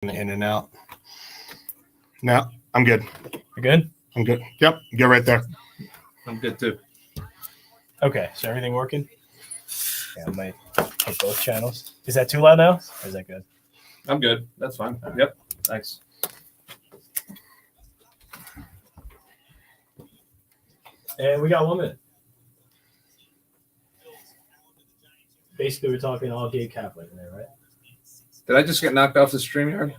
In and out. No, I'm good. You're good? I'm good. Yep, get right there. I'm good too. Okay, so everything working? Yeah, I might hit both channels. Is that too loud now? Or is that good? I'm good. That's fine. Yep. Thanks. And we got 1 minute. Basically, we're talking all Gabe Kaplan there, right? Did I just get knocked off the StreamYard?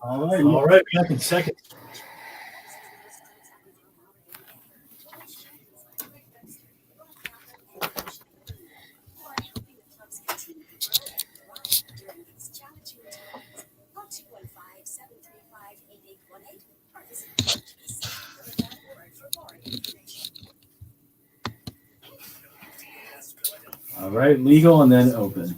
All right, back in second. All right, legal and then open.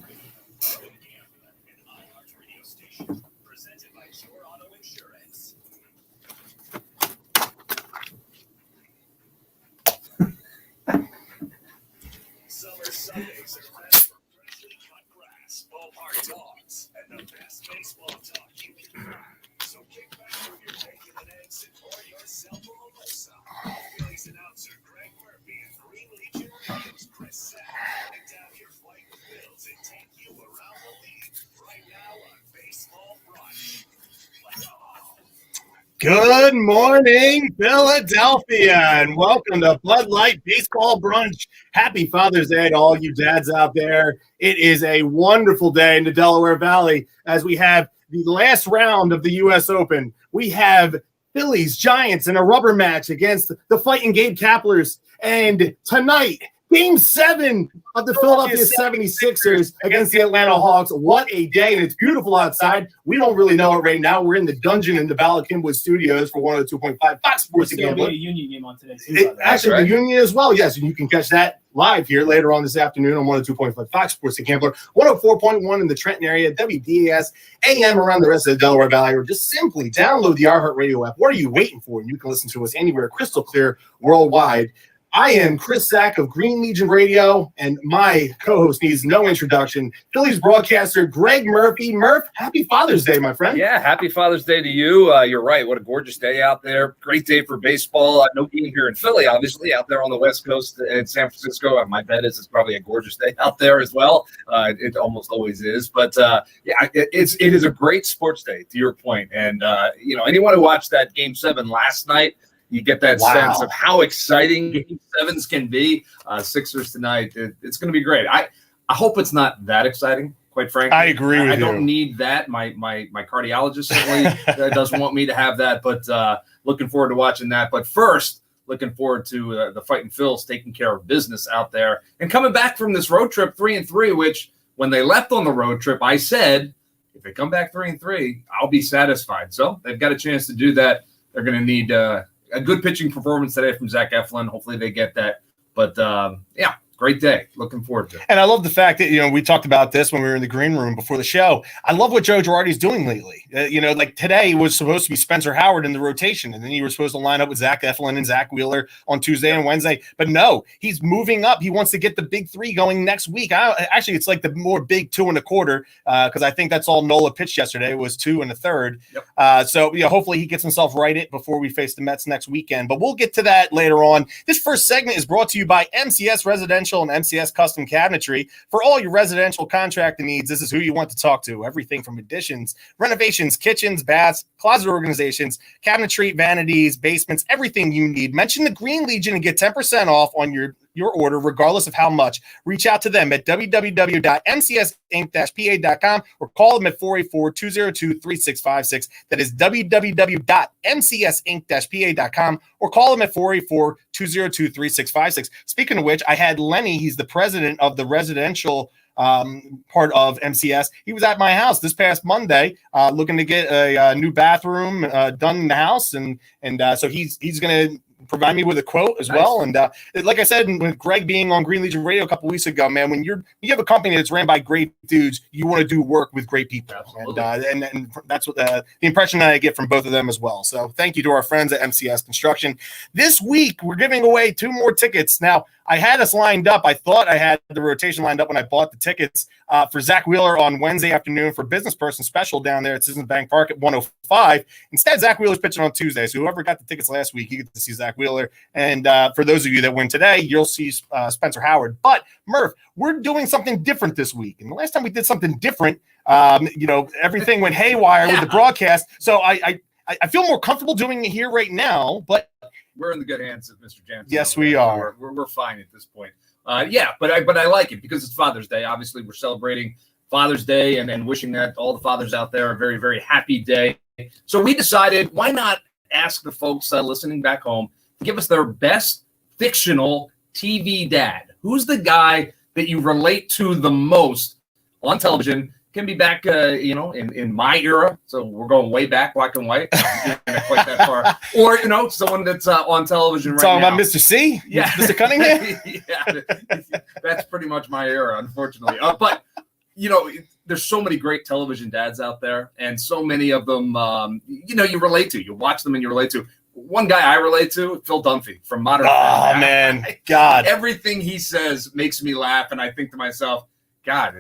Summer Sundays are best for freshly cut grass, ballpark dogs, and the best baseball talk you can find. So kick back from your bacon and eggs and pour yourself a mimosa. Phillies announcer Greg Murphy and Green Legion Radio's Chris Sack head down your flight with Bills and take you around the league right now on Baseball Brunch. Let's go. Good morning, Philadelphia, and welcome to Bud Light Baseball Brunch. Happy Father's Day to all you dads out there. It is a wonderful day in the Delaware Valley as we have the last round of the U.S. Open. We have Phillies, Giants in a rubber match against the Fighting Gabe Kaplers. And tonight, Game 7 of the Philadelphia 76ers against the Atlanta Hawks. What a day, and it's beautiful outside. We don't really know it right now. We're in the dungeon in the Bala Kimwood Studios for 102.5 Fox Sports There's going to Gambler. be a Union game on today, too. Actually, the Union as well, yes. And you can catch that live here later on this afternoon on 102.5 Fox Sports Gambler, 104.1 in the Trenton area, WDAS, AM around the rest of the Delaware Valley, or just simply download the iHeartRadio app. What are you waiting for? And you can listen to us anywhere, crystal clear, worldwide. I am Chris Sack of Green Legion Radio, and my co-host needs no introduction. Phillies broadcaster Greg Murphy. Murph, happy Father's Day, my friend. Yeah, happy Father's Day to you. You're right. What a gorgeous day out there. Great day for baseball. No game here in Philly, obviously, out there on the West Coast in San Francisco. My bet is it's probably a gorgeous day out there as well. It almost always is. But, it is a great sports day, to your point. And, anyone who watched that Game 7 last night, you get that sense of how exciting Game 7s can be. Sixers tonight, it's going to be great. I hope it's not that exciting, quite frankly. I agree with you. I don't need that. My cardiologist certainly doesn't want me to have that, but looking forward to watching that. But first, looking forward to the Fighting Phils taking care of business out there and coming back from this road trip 3-3, which when they left on the road trip, I said, if they come back 3-3, I'll be satisfied. So they've got a chance to do that. They're going to need a good pitching performance today from Zach Eflin. Hopefully they get that. But, great day. Looking forward to it. And I love the fact that, we talked about this when we were in the green room before the show. I love what Joe Girardi's doing lately. Like today was supposed to be Spencer Howard in the rotation, and then you were supposed to line up with Zach Eflin and Zach Wheeler on Tuesday and Wednesday. But no, he's moving up. He wants to get the big three going next week. Actually, it's like the more big 2 1/4 because I think that's all Nola pitched yesterday. It was 2 1/3. Yep. So hopefully he gets himself righted before we face the Mets next weekend. But we'll get to that later on. This first segment is brought to you by MCS Residential and MCS Custom Cabinetry. For all your residential contracting needs, this is who you want to talk to. Everything from additions, renovations, kitchens, baths, closet organizations, cabinetry, vanities, basements, everything you need. Mention the Green Legion and get 10% off on your order, regardless of how much. Reach out to them at www.mcsinc-pa.com or call them at 484-202-3656. That is www.mcsinc-pa.com or call them at 484-202-3656. Speaking of which, I had Lenny, he's the president of the residential part of MCS. He was at my house this past Monday looking to get a new bathroom done in the house. And so he's going to provide me with a quote as well. And like I said, with Greg being on Green Legion Radio a couple weeks ago, man, when you have a company that's ran by great dudes, you want to do work with great people. And that's what the impression that I get from both of them as well. So thank you to our friends at MCS Construction. This week, we're giving away 2 more tickets. Now, I had us lined up. I thought I had the rotation lined up when I bought the tickets for Zach Wheeler on Wednesday afternoon for Business Person Special down there at Citizens Bank Park at 1:05. Instead, Zach Wheeler's pitching on Tuesday. So whoever got the tickets last week, you get to see Zach Wheeler. And for those of you that win today, you'll see Spencer Howard. But, Murph, we're doing something different this week. And the last time we did something different, everything went haywire with the broadcast. So I feel more comfortable doing it here right now, but we're in the good hands of Mr. Jansen. Yes, we are. We're fine at this point. But I like it because it's Father's Day. Obviously, we're celebrating Father's Day and wishing that all the fathers out there a very, very happy day. So we decided, why not ask the folks listening back home to give us their best fictional TV dad? Who's the guy that you relate to the most on television? Can be back, in my era. So we're going way back, black and white. Not quite that far. Or, someone that's on television right now. Talking about Mr. C? Yeah. Mr. Cunningham? Yeah. That's pretty much my era, unfortunately. But, there's so many great television dads out there. And so many of them, you relate to. You watch them and you relate to. One guy I relate to, Phil Dunphy from Modern Family. Oh, man. God. Everything he says makes me laugh. And I think to myself, God,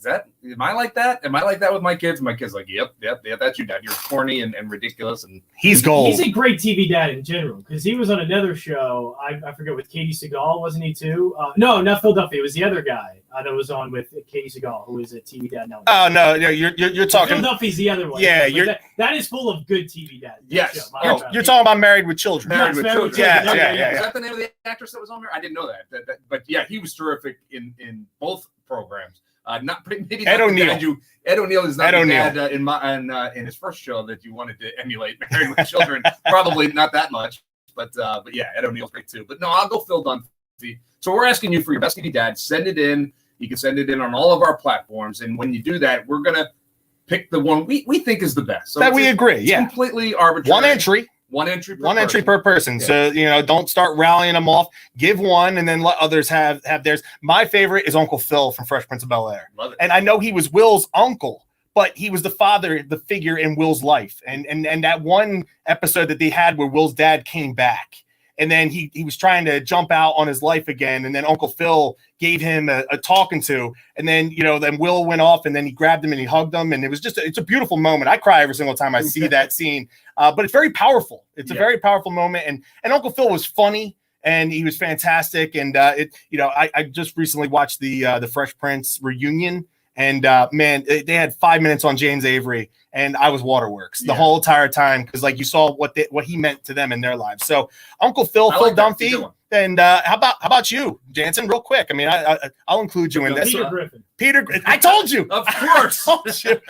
am I like that? Am I like that with my kids? My kids like, yep, that's you, Dad. You're corny and ridiculous. And he's gold. He's a great TV dad in general because he was on another show. I forget, with Katie Seagal, wasn't he too? No, not Phil Duffy. It was the other guy that was on with Katie Seagal, who is a TV dad now. Oh no, you're talking. Phil Duffy's the other one. Yeah, that is full of good TV dads. Yes. You're talking about Married with Children. Married with Children. Yeah. Is that the name of the actress that was on there? I didn't know that. But yeah, he was terrific in both programs. Ed O'Neill. Ed O'Neill is not the dad in his first show that you wanted to emulate. Married with Children, probably not that much, but yeah, Ed O'Neill's great too. But no, I'll go Phil Dunphy. So we're asking you for your best TV dad. Send it in. You can send it in on all of our platforms, and when you do that, we're gonna pick the one we think is the best. So that we agree. Yeah, completely arbitrary. One entry per person. Yeah. So, don't start rallying them off. Give one and then let others have theirs. My favorite is Uncle Phil from Fresh Prince of Bel-Air. Love it. And I know he was Will's uncle, but he was the father, the figure in Will's life. And that one episode that they had where Will's dad came back, and then he was trying to jump out on his life again. And then Uncle Phil gave him a talking to. And then, then Will went off and then he grabbed him and he hugged him. And it was it's a beautiful moment. I cry every single time I see that scene. But it's very powerful. It's a very powerful moment. And Uncle Phil was funny and he was fantastic. And I just recently watched the Fresh Prince reunion. And man, they had 5 minutes on James Avery, and I was waterworks the whole entire time because, like, you saw what he meant to them in their lives. So, Uncle Phil, Phil Dunphy, and how about you, Jansen? Real quick. I mean, I'll include you in this. Peter Griffin. I told you, of course. I told you.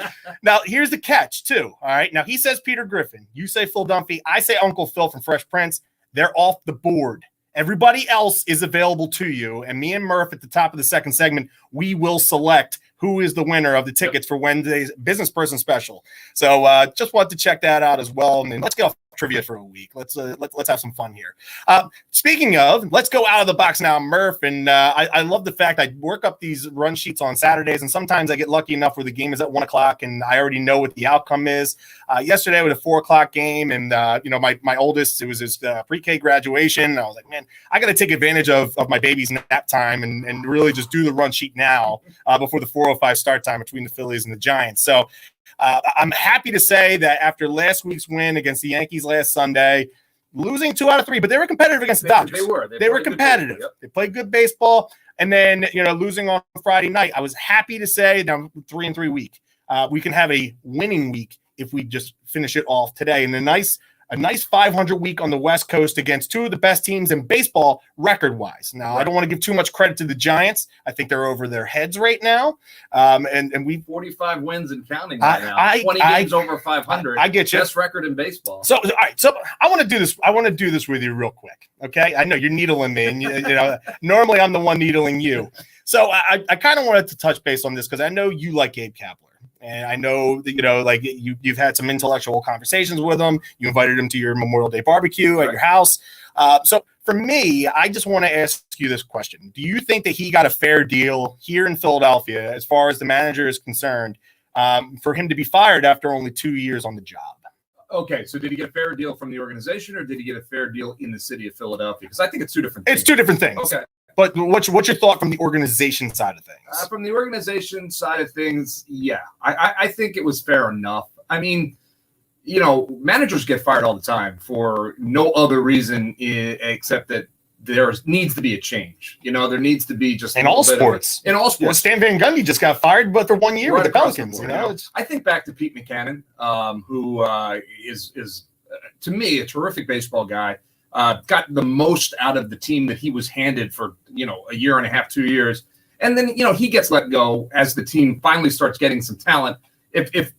Now, here's the catch, too. All right. Now he says Peter Griffin. You say Phil Dunphy. I say Uncle Phil from Fresh Prince. They're off the board. Everybody else is available to you, and me and Murph at the top of the second segment, we will select who is the winner of the tickets for Wednesday's Business Person Special. So just wanted to check that out as well. And let's get off trivia for a week. Let's have some fun here. Speaking of, let's go out of the box now, Murph. And I love the fact I work up these run sheets on Saturdays, and sometimes I get lucky enough where the game is at 1:00 and I already know what the outcome is. Yesterday was a 4:00 game, and my oldest, it was his pre-K graduation. And I was like, man, I got to take advantage of my baby's nap time and really just do the run sheet now before the 4:05 start time between the Phillies and the Giants. So I'm happy to say that after last week's win against the Yankees last Sunday, losing 2 out of 3, but they were competitive against the Dodgers. They were competitive. Yep. They played good baseball. And then, losing on Friday night, I was happy to say now 3-3 week. We can have a winning week if we just finish it off today. And a nice 500 week on the West Coast against 2 of the best teams in baseball record-wise. Now, right. I don't want to give too much credit to the Giants. I think they're over their heads right now. And we 45 wins and counting right now. 20 games over 500. I get you. Best record in baseball. So, all right. So I want to do this. I want to do this with you real quick. Okay. I know you're needling me, and normally I'm the one needling you. So I kind of wanted to touch base on this because I know you like Gabe Kapler. And I know that, you've had some intellectual conversations with him. You invited him to your Memorial Day barbecue at your house. So for me, I just want to ask you this question. Do you think that he got a fair deal here in Philadelphia as far as the manager is concerned for him to be fired after only 2 years on the job? Okay, so did he get a fair deal from the organization, or did he get a fair deal in the city of Philadelphia? Because I think it's two different things. It's two different things. Okay. But what's your thought from the organization side of things? From the organization side of things, yeah, I think it was fair enough. I mean, you know, managers get fired all the time for no other reason except that there needs to be a change. You know, there needs to be just in all sports. In all sports, Stan Van Gundy just got fired, but for 1 year right with the Pelicans. You know, I think back to Pete McCannon, who is to me a terrific baseball guy. Got the most out of the team that he was handed for, you know, a year and a half, 2 years, and then, you know, he gets let go as the team finally starts getting some talent. If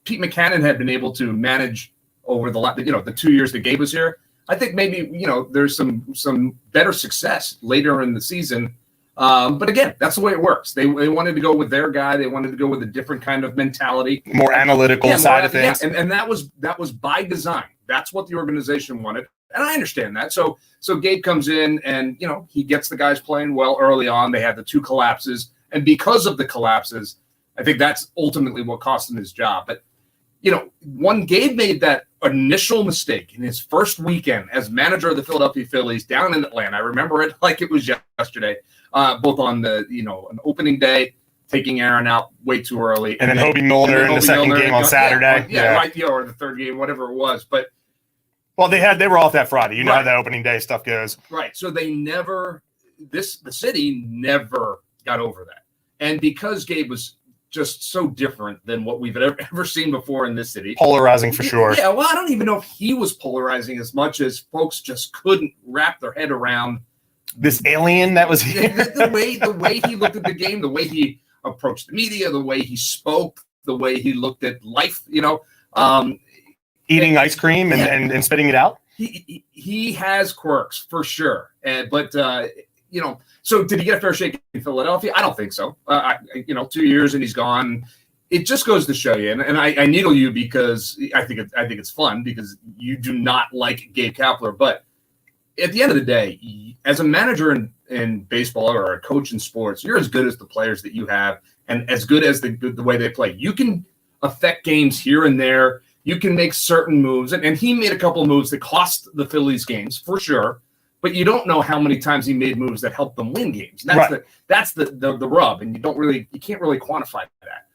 Pete McCannon had been able to manage over the 2 years that Gabe was here, I think maybe, you know, there's some better success later in the season. But again, that's the way it works. They wanted to go with their guy. They wanted to go with a different kind of mentality, more analytical side of things. Yeah. And that was by design. That's what the organization wanted. And I understand that. So Gabe comes in and, you know, he gets the guys playing well early on. They had the 2 collapses. And because of the collapses, I think that's ultimately what cost him his job. But, you know, when Gabe made that initial mistake in his first weekend as manager of the Philadelphia Phillies down in Atlanta, I remember it like it was yesterday, both on an opening day, taking Aaron out way too early. And then Hobie Milner in the second game on Saturday. Right, or the third game, whatever it was. But well, they were off that Friday. You know how that opening day stuff goes. Right. So the city never got over that. And because Gabe was just so different than what we've ever seen before in this city. Polarizing for sure. Yeah, well, I don't even know if he was polarizing as much as folks just couldn't wrap their head around this alien that was here. the way he looked at the game, the way he approached the media, the way he spoke, the way he looked at life, you know. Eating ice cream and spitting it out. He has quirks for sure. But you know, so did he get a fair shake in Philadelphia? I don't think so. 2 years and he's gone. It just goes to show you, and I needle you because I think it's fun because you do not like Gabe Kapler. But at the end of the day, as a manager in baseball or a coach in sports, you're as good as the players that you have and as good as the way they play. You can affect games here and there. You can make certain moves, and he made a couple of moves that cost the Phillies games for sure. But you don't know how many times he made moves that helped them win games. That's the rub, and you can't really quantify that.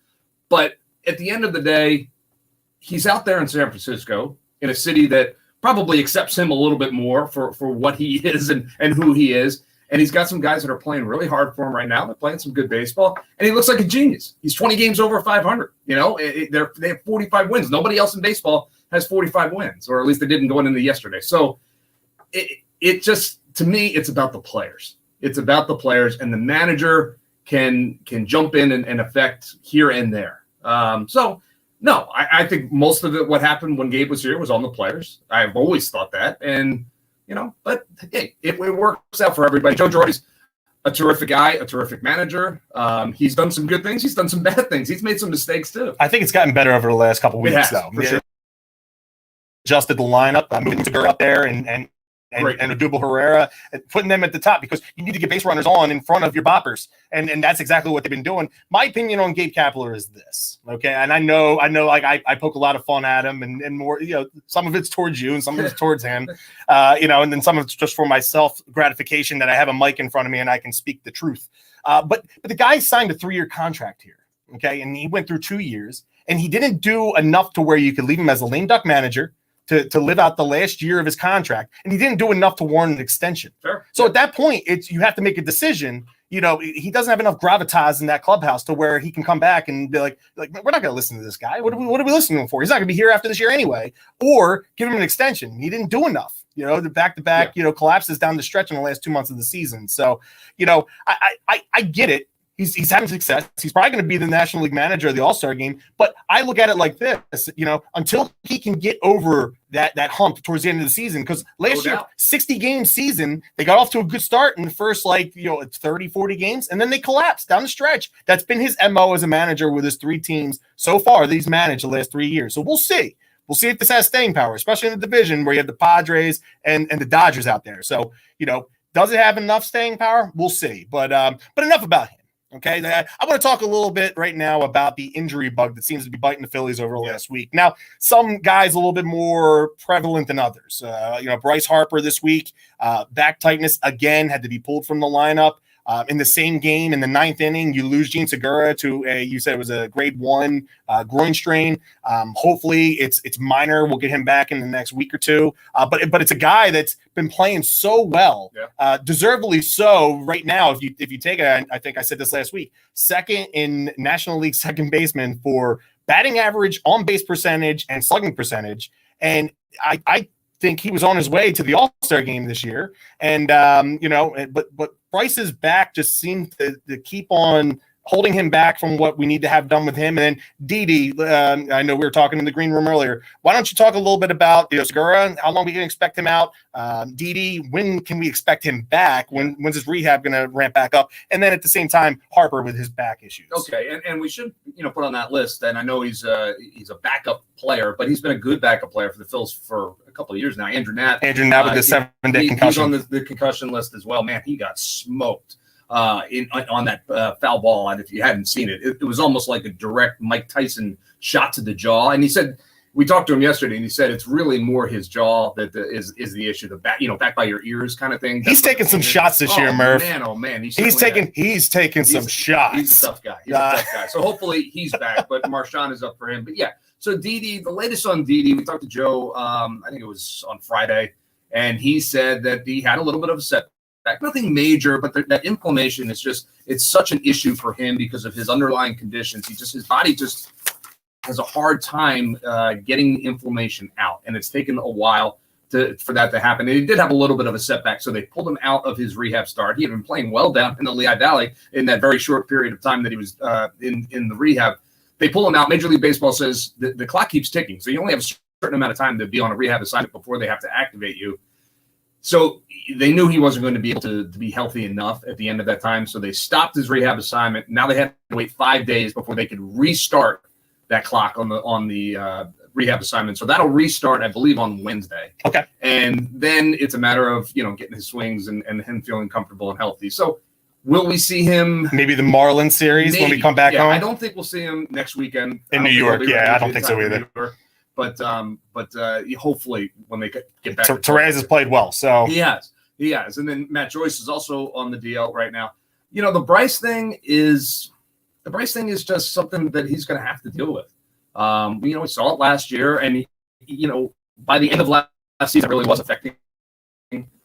But at the end of the day, he's out there in San Francisco, in a city that probably accepts him a little bit more for what he is and who he is. And he's got some guys that are playing really hard for him right now. They're playing some good baseball, and he looks like a genius. He's 20 games over 500. You know, they have 45 wins. Nobody else in baseball has 45 wins, or at least they didn't going into yesterday. So it just, to me, it's about the players. It's about the players, and the manager can jump in and affect here and there. So, no, I think most of it, what happened when Gabe was here, was on the players. I've always thought that, and you know, but hey, it works out for everybody. Joe Girardi's a terrific guy, a terrific manager. He's done some good things. He's done some bad things. He's made some mistakes too. I think it's gotten better over the last couple of weeks, though. For sure. Adjusted the lineup, moving Segura up there, and Odubel Herrera, putting them at the top because you need to get base runners on in front of your boppers, and that's exactly what they've been doing. My opinion on Gabe Kapler is this, okay? And I know, like I poke a lot of fun at him, and more, you know, some of it's towards you, and some of it's towards him, you know, and then some of it's just for my self gratification that I have a mic in front of me and I can speak the truth. But the guy signed a 3-year contract here, okay, and he went through 2 years, and he didn't do enough to where you could leave him as a lame duck manager to live out the last year of his contract, and he didn't do enough to warrant an extension. Sure. So at that point, you have to make a decision. You know, he doesn't have enough gravitas in that clubhouse to where he can come back and be like we're not going to listen to this guy. What are we listening to him for? He's not going to be here after this year anyway. Or give him an extension. He didn't do enough. You know, the back-to-back, you know, collapses down the stretch in the last 2 months of the season. So, you know, I get it. He's having success. He's probably going to be the National League manager of the All-Star game. But I look at it like this, you know, until he can get over that hump towards the end of the season. Because last year, 60-game season, they got off to a good start in the first, 30, 40 games, and then they collapsed down the stretch. That's been his MO as a manager with his 3 teams so far that he's managed the last 3 years. So we'll see. we'll see if this has staying power, especially in the division where you have the Padres and the Dodgers out there. So, does it have enough staying power? We'll see. But enough about him. Okay, I want to talk a little bit right now about the injury bug that seems to be biting the Phillies over the last week. Now, some guys a little bit more prevalent than others. Bryce Harper this week, back tightness again, had to be pulled from the lineup. In the same game, in the 9th inning, you lose Gene Segura to you said it was a grade 1 groin strain. Hopefully, it's minor. We'll get him back in the next week or two. But it's a guy that's been playing so well, deservedly so. Right now, if you take it, I think I said this last week, second in National League second baseman for batting average, on base percentage, and slugging percentage, and I think he was on his way to the All-Star game this year. And but Bryce's back just seemed to keep on holding him back from what we need to have done with him. And then Didi, I know we were talking in the green room earlier. Why don't you talk a little bit about Segura, how long we can expect him out? Didi, when can we expect him back? When's his rehab going to ramp back up? And then at the same time, Harper with his back issues. Okay, and we should put on that list. And I know he's a backup player, but he's been a good backup player for the Phils for a couple of years now. Andrew Knapp with the 7-day concussion. He's on the concussion list as well. Man, he got smoked on that foul ball. And if you hadn't seen it, it was almost like a direct Mike Tyson shot to the jaw. And he said, we talked to him yesterday, and he said it's really more his jaw that is the issue. The back by your ears kind of thing. He's taking some shots this year, Murph. Oh man, he's taking some shots. He's a tough guy. He's a tough guy. So hopefully he's back. But Marshawn is up for him. But yeah, so Didi, the latest on Didi, we talked to Joe. I think it was on Friday, and he said that he had a little bit of a setback. Nothing major, but that inflammation is it's such an issue for him because of his underlying conditions. His body just has a hard time getting the inflammation out, and it's taken a while for that to happen. And he did have a little bit of a setback, so they pulled him out of his rehab start. He had been playing well down in the Lehigh Valley in that very short period of time that he was in the rehab. They pull him out. Major League Baseball says the clock keeps ticking, so you only have a certain amount of time to be on a rehab assignment before they have to activate you. So they knew he wasn't going to be able to be healthy enough at the end of that time, so they stopped his rehab assignment. Now they had to wait 5 days before they could restart that clock on the rehab assignment. So that'll restart, I believe, on Wednesday. Okay. And then it's a matter of, getting his swings and him feeling comfortable and healthy. So will we see him? Maybe the Marlins series when we come back home? I don't think we'll see him next weekend. In New York, I don't think so either. But hopefully when they get back. Therese has played well, so. He has. And then Matt Joyce is also on the DL right now. The Bryce thing is just something that he's going to have to deal with. We saw it last year, and by the end of last season, it really was affecting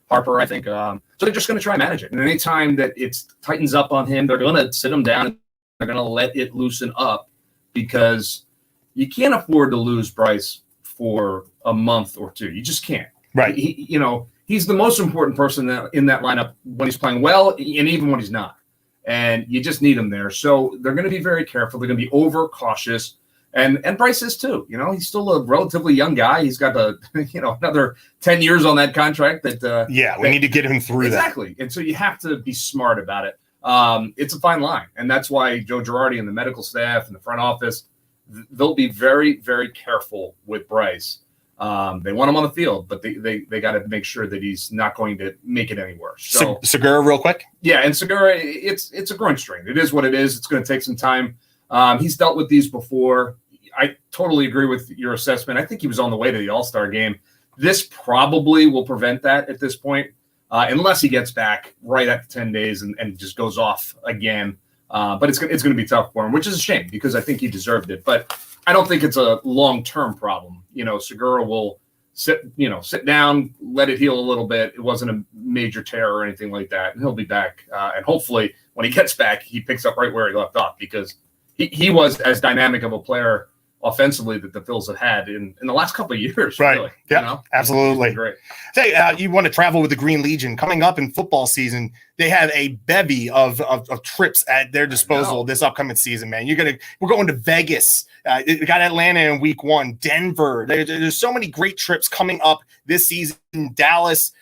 Harper, I think. So they're just going to try and manage it. And anytime that it tightens up on him, they're going to sit him down. And they're going to let it loosen up because you can't afford to lose Bryce for a month or two. You just can't. Right. He's the most important person in that lineup when he's playing well and even when he's not. And you just need him there. So they're going to be very careful. They're going to be over cautious. And Bryce is too. He's still a relatively young guy. He's got another 10 years on that contract. We need to get him through that. Exactly. And so you have to be smart about it. It's a fine line. And that's why Joe Girardi and the medical staff and the front office, they'll be very, very careful with Bryce. They want him on the field, but they got to make sure that he's not going to make it any worse. So Segura, real quick. Yeah, and Segura, it's a groin strain. It is what it is. It's going to take some time. He's dealt with these before. I totally agree with your assessment. I think he was on the way to the All-Star game. This probably will prevent that at this point, unless he gets back right after 10 days and just goes off again. But it's going to be tough for him, which is a shame because I think he deserved it. But I don't think it's a long-term problem. Segura will sit down, let it heal a little bit. It wasn't a major tear or anything like that. And he'll be back. And hopefully when he gets back, he picks up right where he left off because he was as dynamic of a player offensively that the Phils have had in the last couple of years. Right. Really, yeah, absolutely. Great. Say, you want to travel with the Green Legion. Coming up in football season, they have a bevy of trips at their disposal this upcoming season, man. We're going to Vegas. We got Atlanta in week 1, Denver. There's so many great trips coming up this season. Dallas.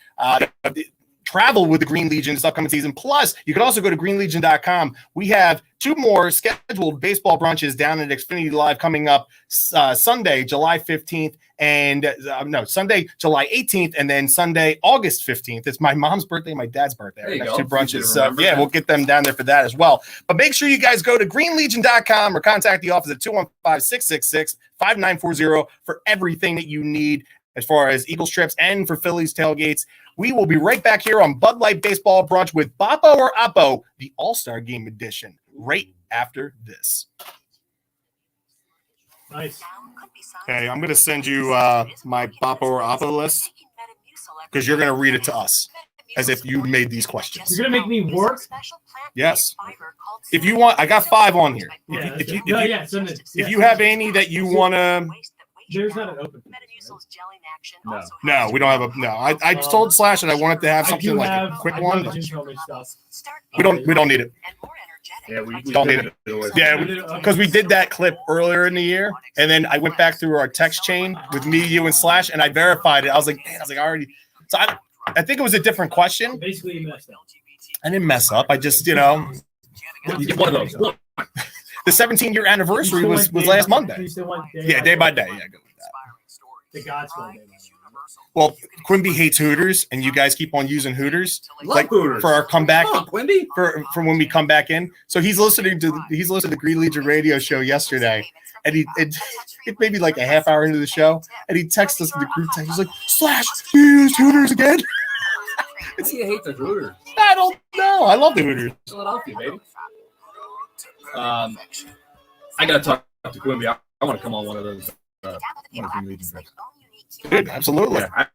travel with the Green Legion this upcoming season. Plus, you can also go to greenlegion.com. We have 2 more scheduled baseball brunches down at Xfinity Live coming up Sunday, July 15th, and Sunday, July 18th, and then Sunday, August 15th. It's my mom's birthday and my dad's birthday. There you Next go. 2 brunches. So, Remember yeah, that. we'll get them down there for that as well. But make sure you guys go to greenlegion.com or contact the office at 215-666-5940 for everything that you need as far as Eagles trips and for Phillies tailgates. We will be right back here on Bud Light Baseball Brunch with Boppo or Oppo, the All-Star Game Edition, right after this. Nice. Okay, I'm going to send you my Boppo or Oppo list because you're going to read it to us as if you made these questions. You're gonna make me work? Yes. If you want, I got 5 on here. Yeah, If you have any that you want to... There's not an open. No, we don't have a... No, I told Slash that I wanted to have something like a quick one. We don't need it. Yeah, we Don't need it. Yeah, because we did that clip earlier in the year, and then I went back through our text chain with me, you, and Slash, and I verified it. I was like, man, I already. So I think it was a different question. Basically, you messed up. I didn't mess up. I just, you know, One of those. the 17-year anniversary was last Monday. Yeah, day by day. Yeah, go with that. The God's Monday. Well, Quimby hates Hooters, and you guys keep on using Hooters, Love Hooters. for our comeback. Come on, Quimby. For when we come back in. So he's listening to the Green Legion radio show yesterday, and it may be like a half hour into the show, and he texts us in the group text. He's like, Slash, you used Hooters again? Why do you hate the Hooters? I don't know. I love the Hooters. Philadelphia, baby. I gotta talk to Quimby. I want to come on one of those. One of the Green Legion trips. Dude, absolutely. Yeah,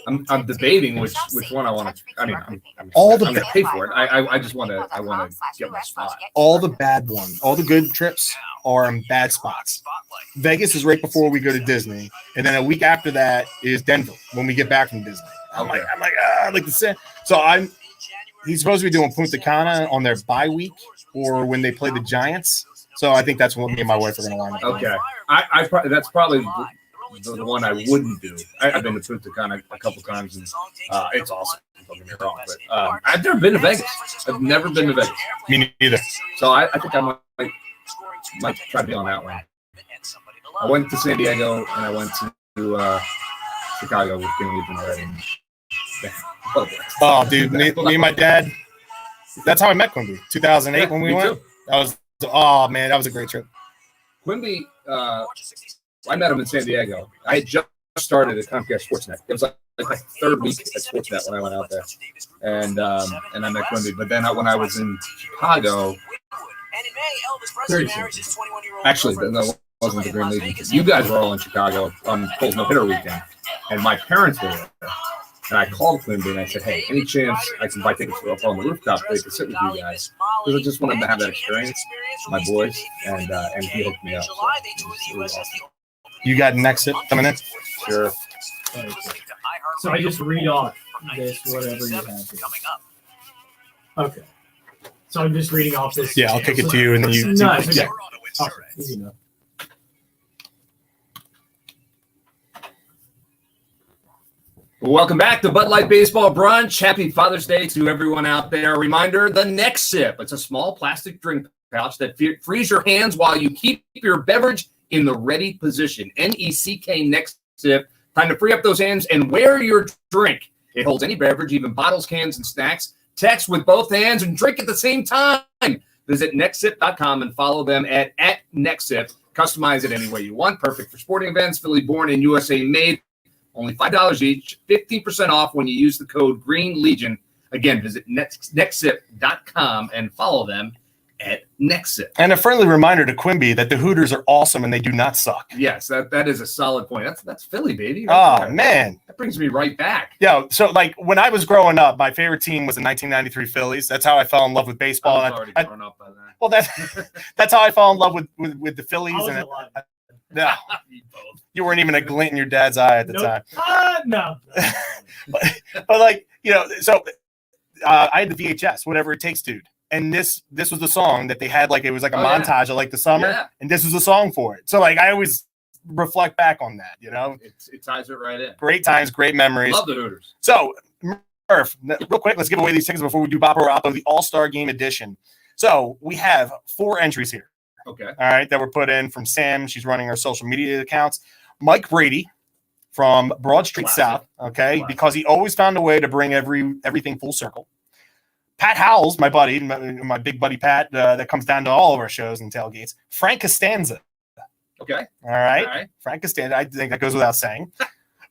I'm debating which one I want to. I mean, I'm All the I'm gonna pay for it. I just want to. I want to get my spot. All the bad ones, all the good trips are in bad spots. Vegas is right before we go to Disney, and then a week after that is Denver when we get back from Disney. I'm like, I'd like to say. So he's supposed to be doing Punta Cana on their bye week or when they play the Giants. So I think that's what me and my wife are going to line up. Okay, that's probably the one I wouldn't do. I've been to Punta Cana a couple times, and it's awesome. Don't get me wrong, but I've never been to Vegas. I've never been to Vegas. Me neither. So I think I might try to be on that one. I went to San Diego and I went to Chicago with Green Legion already. Oh, dude, me and my dad. That's how I met Quimby. 2008 when we went. Too. Oh man, that was a great trip. Quimby, I met him in San Diego. I had just started at Comcast Sportsnet. It was like my 3rd week at Sportsnet when I went out there, and I met Quimby. But then when I was in Chicago, actually, that wasn't the Green Legion. You guys were all in Chicago on Cole's No Hitter weekend, and my parents were there. And I called Quimby and I said, "Hey, any chance I can buy tickets up on the rooftop so they can sit with you guys?" Because I just wanted to have that experience, my boys, and he hooked me up. So it was awesome. You got an exit coming in? Sure. So I just read off this, whatever you have here. Okay. So I'm just reading off this. Yeah, I'll kick it to you and then you. No, it's okay. Yeah. Oh, easy enough. Welcome back to Bud Light Baseball Brunch. Happy Father's Day to everyone out there. Reminder, the Next Sip. It's a small plastic drink pouch that frees your hands while you keep your beverage in the ready position. NECK Next Sip. Time to free up those hands and wear your drink. It holds any beverage, even bottles, cans, and snacks. Text with both hands and drink at the same time. Visit nextsip.com and follow them at NextSip. Customize it any way you want. Perfect for sporting events. Philly born and USA made. Only $5 each, 15% off when you use the code Green Legion. Again, visit nextsip.com and follow them at Nextsip. And a friendly reminder to Quimby that the Hooters are awesome and they do not suck. Yes, that is a solid point. That's Philly, baby. Oh, man. That brings me right back. Yeah, so like when I was growing up, my favorite team was the 1993 Phillies. That's how I fell in love with baseball. I was already grown up by that. Well, that's how I fell in love with the Phillies. No, you weren't even a glint in your dad's eye at the time. No. but like, you know, so I had the VHS, Whatever It Takes, dude. And this was the song that they had, like it was like a montage of like the summer, and this was the song for it. So like I always reflect back on that, you know. It ties it right in. Great times, great memories. Love the Hooters. So real quick, let's give away these tickets before we do Bopper or Oppo, the All-Star Game Edition. So we have 4 entries here. Okay. All right, that were put in from Sam. She's running our social media accounts. Mike Brady from Broad Street South, okay, because he always found a way to bring everything full circle. Pat Howells, my buddy, my big buddy Pat, that comes down to all of our shows and tailgates. Frank Costanza. Okay. All right. Frank Costanza, I think that goes without saying.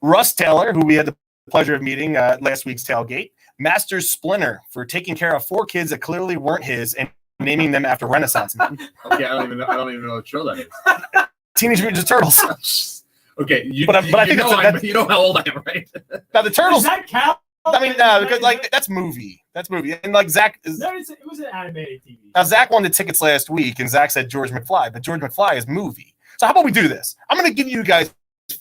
Russ Taylor, who we had the pleasure of meeting last week's tailgate. Masters Splinter for taking care of 4 kids that clearly weren't his and naming them after Renaissance men. Okay, I don't even know what show that is. Teenage Mutant Ninja Turtles. Okay, but I think you know how old I am, right? Now the Turtles. Does that count? I mean, no, because like that's movie, and like Zach. No, it was an animated TV. Now Zach won the tickets last week, and Zach said George McFly, but George McFly is movie. So how about we do this? I'm going to give you guys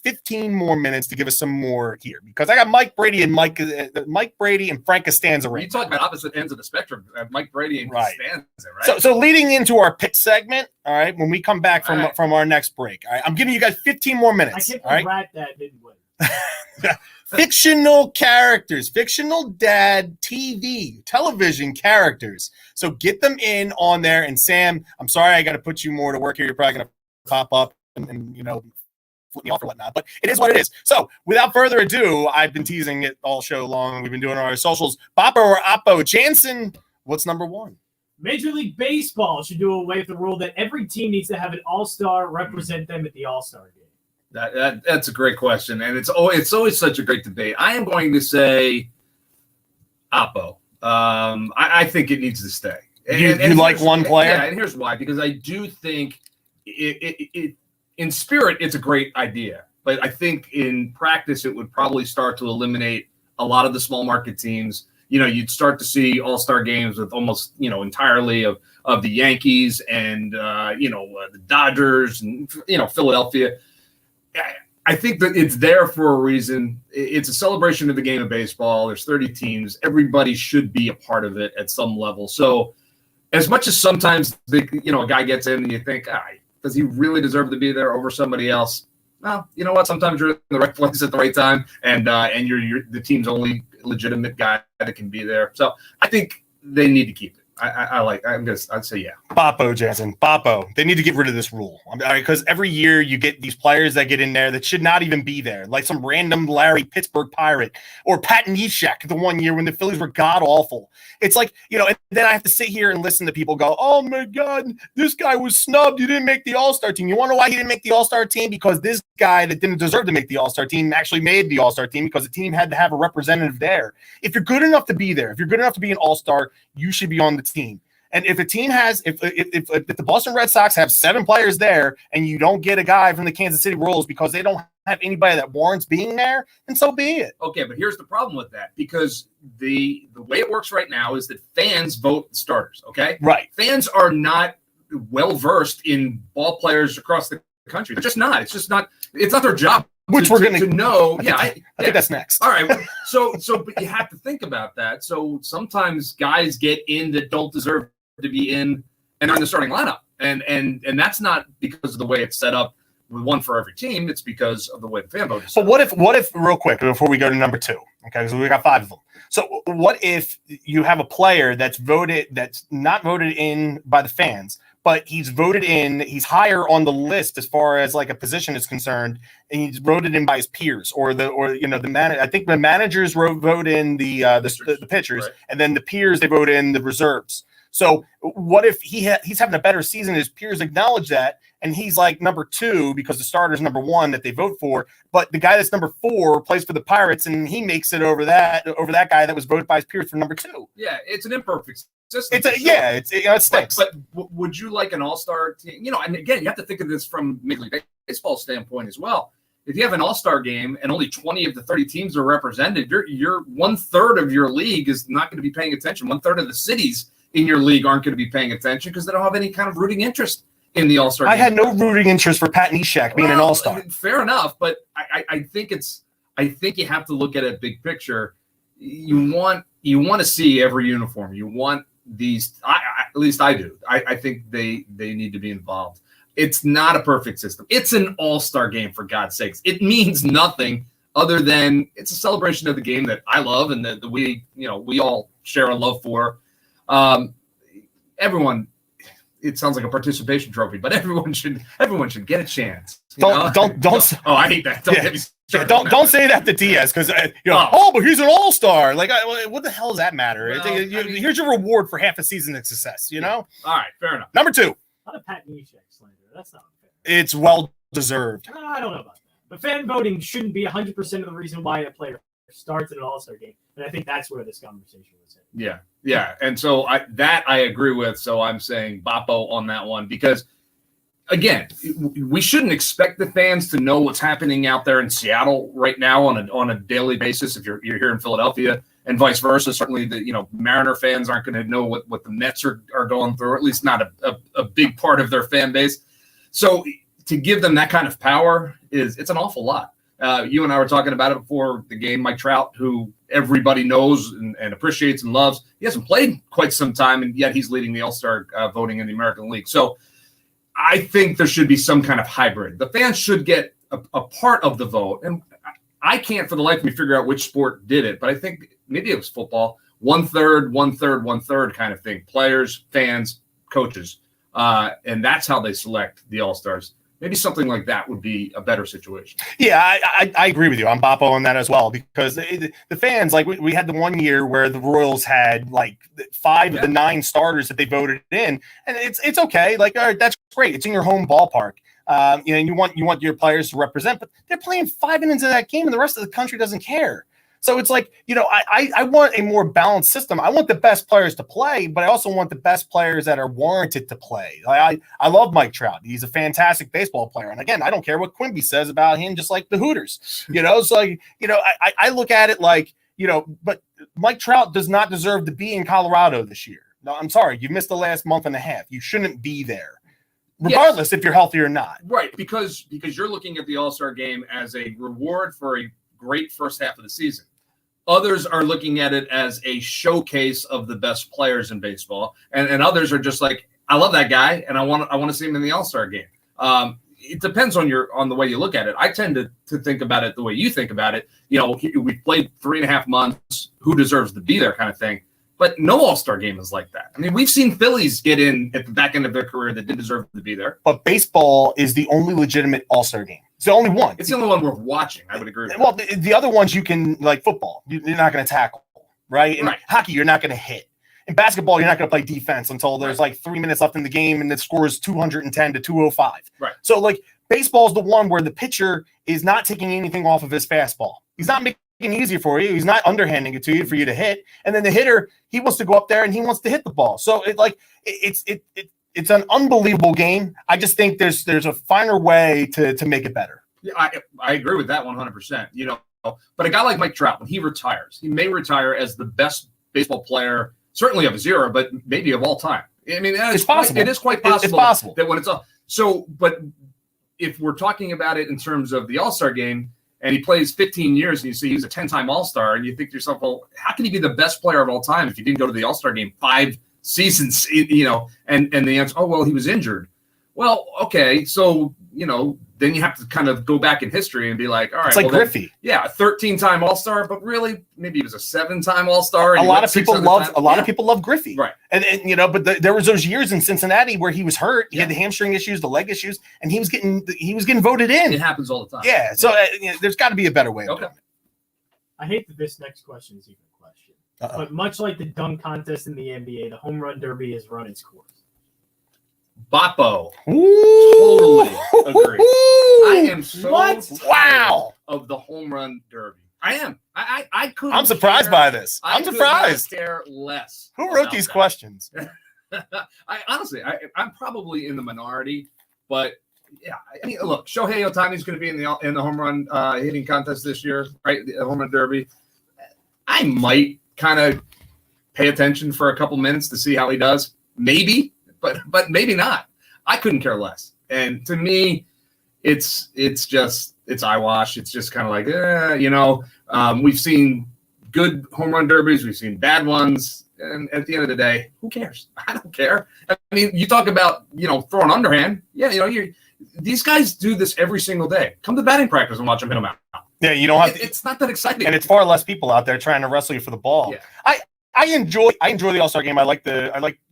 15 more minutes to give us some more here because I got Mike Brady and Frank Costanza. You talk about opposite ends of the spectrum, Mike Brady and Costanza, right? So leading into our pick segment, all right, when we come back from our next break, all right, I'm giving you guys 15 more minutes. I can't all right? rat that didn't win. Fictional characters, fictional dad TV, television characters. So get them in on there. And Sam, I'm sorry I got to put you more to work here. You're probably going to pop up and flip me off or whatnot, but it is what it is. So without further ado, I've been teasing it all show long. We've been doing our socials. Bopper or Oppo? Jansen, what's number 1? Major League Baseball should do away with the rule that every team needs to have an all-star represent them at the all-star game. That's a great question, and it's always such a great debate. I am going to say Oppo. I think it needs to stay. You like one player? Yeah, and here's why. Because I do think it in spirit, it's a great idea. But I think in practice, it would probably start to eliminate a lot of the small market teams. You'd start to see all-star games with almost, entirely of the Yankees and, the Dodgers and, Philadelphia. I think that it's there for a reason. It's a celebration of the game of baseball. There's 30 teams. Everybody should be a part of it at some level. So as much as sometimes a guy gets in and you think, does he really deserve to be there over somebody else? Well, you know what? Sometimes you're in the right place at the right time, and you're the team's only legitimate guy that can be there. So I think they need to keep it. I'd say yeah. Boppo, Jansen. Boppo. They need to get rid of this rule. Because every year you get these players that get in there that should not even be there, like some random Larry Pittsburgh Pirate or Pat Neshek the one year when the Phillies were god awful. It's like, and then I have to sit here and listen to people go, oh my God, this guy was snubbed. He didn't make the All-Star team. You want to know why he didn't make the All-Star team? Because this guy that didn't deserve to make the All-Star team actually made the All-Star team because the team had to have a representative there. If you're good enough to be there, if you're good enough to be an All-Star, you should be on the team. And if a team has, if the Boston Red Sox have 7 players there and you don't get a guy from the Kansas City Royals because they don't have anybody that warrants being there, then so be it. Okay, but here's the problem with that, because the way it works right now is that fans vote starters, okay? Right. Fans are not well-versed in ball players across the country. They're just not. It's not their job. Which we're going to know. I think that's next. All right. But you have to think about that. So sometimes guys get in that don't deserve to be in, and they're in the starting lineup. And that's not because of the way it's set up with one for every team. It's because of the way the fan vote is set up. But what if real quick before we go to number 2, okay? So we got 5 of them. So what if you have a player that's not voted in by the fans, but he's voted in, he's higher on the list as far as like a position is concerned, and he's voted in by his peers I think the managers vote in the pitchers, right. And then the peers, they vote in the reserves. So what if he's having a better season? His peers acknowledge that, and he's like number 2 because the starter's number 1 that they vote for. But the guy that's number 4 plays for the Pirates, and he makes it over that guy that was voted by his peers for number 2. Yeah, it's an imperfect system. It stinks. But would you like an all-star team? And again, you have to think of this from Major League Baseball standpoint as well. If you have an all-star game and only 20 of the 30 teams are represented, you're 1/3 of your league is not going to be paying attention. 1/3 of the cities in your league aren't going to be paying attention because they don't have any kind of rooting interest in the all-star game. I had no rooting interest for Pat Neshek being an all-star. Fair enough, but I think you have to look at it big picture. You want to see every uniform. You want these. At least I do. I think they need to be involved. It's not a perfect system. It's an all-star game, for God's sakes. It means nothing other than it's a celebration of the game that I love and that we all share a love for. Everyone, it sounds like a participation trophy, but everyone should get a chance. Don't. Oh, I hate that. Don't say that to Diaz because but he's an all-star. Like, what the hell does that matter? Well, here's your reward for half a season of success. All right, fair enough. Number 2. Not a Pat Neshek slander. That's not fair. It's well deserved. I don't know about that. But fan voting shouldn't be 100% of the reason why a player starts in an all-star game. And I think that's where this conversation was at. Yeah. And so I agree with. So I'm saying Boppo on that one because, again, we shouldn't expect the fans to know what's happening out there in Seattle right now on a daily basis if you're here in Philadelphia, and vice versa. Certainly the Mariner fans aren't going to know what the Mets are going through, or at least not a big part of their fan base. So to give them that kind of power it's an awful lot. You and I were talking about it before the game. Mike Trout, who everybody knows and appreciates and loves, he hasn't played quite some time, and yet he's leading the All-Star voting in the American League. So I think there should be some kind of hybrid. The fans should get a part of the vote, and I can't for the life of me figure out which sport did it, but I think maybe it was football. 1/3, 1/3, 1/3 kind of thing. Players, fans, coaches, and that's how they select the All-Stars. Maybe something like that would be a better situation. Yeah, I agree with you. I'm Boppo on that as well because the fans, like we had the one year where the Royals had like 5 of the 9 starters that they voted in, and it's okay. Like, all right, that's great. It's in your home ballpark. And you want your players to represent, but they're playing 5 innings of that game, and the rest of the country doesn't care. So it's like, I want a more balanced system. I want the best players to play, but I also want the best players that are warranted to play. I love Mike Trout. He's a fantastic baseball player. And again, I don't care what Quimby says about him, just like the Hooters. So, I look at it like, but Mike Trout does not deserve to be in Colorado this year. No, I'm sorry. You missed the last month and a half. You shouldn't be there, regardless if you're healthy or not. Right, because you're looking at the All-Star game as a reward for a great first half of the season. Others are looking at it as a showcase of the best players in baseball, and others are just like, I love that guy, and I want to see him in the All-Star game. It depends on the way you look at it. I tend to think about it the way you think about it. We played 3.5 months. Who deserves to be there, kind of thing. But no All-Star game is like that. I mean, we've seen Phillies get in at the back end of their career that didn't deserve to be there. But baseball is the only legitimate All-Star game. It's the only one. It's the only one worth watching. I would agree with that. Well, the other ones you can, like football, you're not going to tackle, right? And hockey, you're not going to hit. In basketball, you're not going to play defense until there's like 3 minutes left in the game and the score is 210 to 205. Right. So, like, baseball is the one where the pitcher is not taking anything off of his fastball. He's not making it easier for you. He's not underhanding it to you for you to hit. And then the hitter, he wants to go up there and he wants to hit the ball. So it's an unbelievable game. I just think there's a finer way to make it better. Yeah, I agree with that 100%. But a guy like Mike Trout, when he retires, he may retire as the best baseball player, certainly of his era, but maybe of all time. I mean, it's possible. It is quite possible. It's possible that when it's all so. But if we're talking about it in terms of the All-Star game, and he plays 15 years, and you see he's a 10-time All-Star, and you think to yourself, well, how can he be the best player of all time if he didn't go to the All-Star game 5 seasons? And the answer, oh, well, he was injured. Well, okay, so then you have to kind of go back in history and be like, all right, it's like Griffey. Yeah, a 13-time All-Star, but really maybe he was a 7-time All-Star. A lot of people love Griffey, right? And but there was those years in Cincinnati where he was hurt. He had the hamstring issues, the leg issues, and he was getting voted in. It happens all the time. Yeah, so there's got to be a better way. Okay. I hate that this next question is even a question, but much like the dunk contest in the NBA, the home run derby has run its course. Boppo. Ooh. Totally agree. I am so wow of the home run derby. I am. I couldn't. I'm surprised by this. I'm surprised. Care less. Who wrote these questions? Honestly, I'm probably in the minority, but yeah. I mean, look, Shohei Ohtani's going to be in the home run hitting contest this year, right? The home run derby. I might kind of pay attention for a couple minutes to see how he does. Maybe. But maybe not. I couldn't care less. And to me, it's eyewash. It's just kind of like, we've seen good home run derbies. We've seen bad ones. And at the end of the day, who cares? I don't care. I mean, you talk about, throwing underhand. Yeah, these guys do this every single day. Come to batting practice and watch them hit them out. Yeah, you don't have to. It's not that exciting. And it's far less people out there trying to wrestle you for the ball. Yeah. I enjoy the All-Star game. I like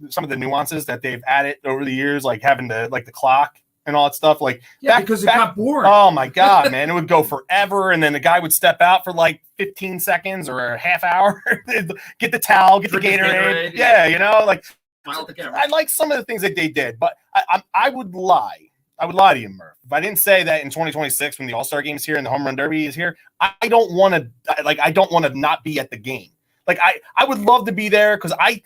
some of the nuances that they've added over the years, like having the clock and all that stuff. Like because it got boring. Oh my god, man, it would go forever, and then the guy would step out for like 15 seconds or a half hour, get the towel, get the Gatorade. Yeah, you know, like smile at the camera. I like some of the things that they did, but I would lie. I would lie to you, Murph, if I didn't say that in 2026 when the All-Star game is here and the Home Run Derby is here. I don't want to not be at the game. Like I would love to be there because I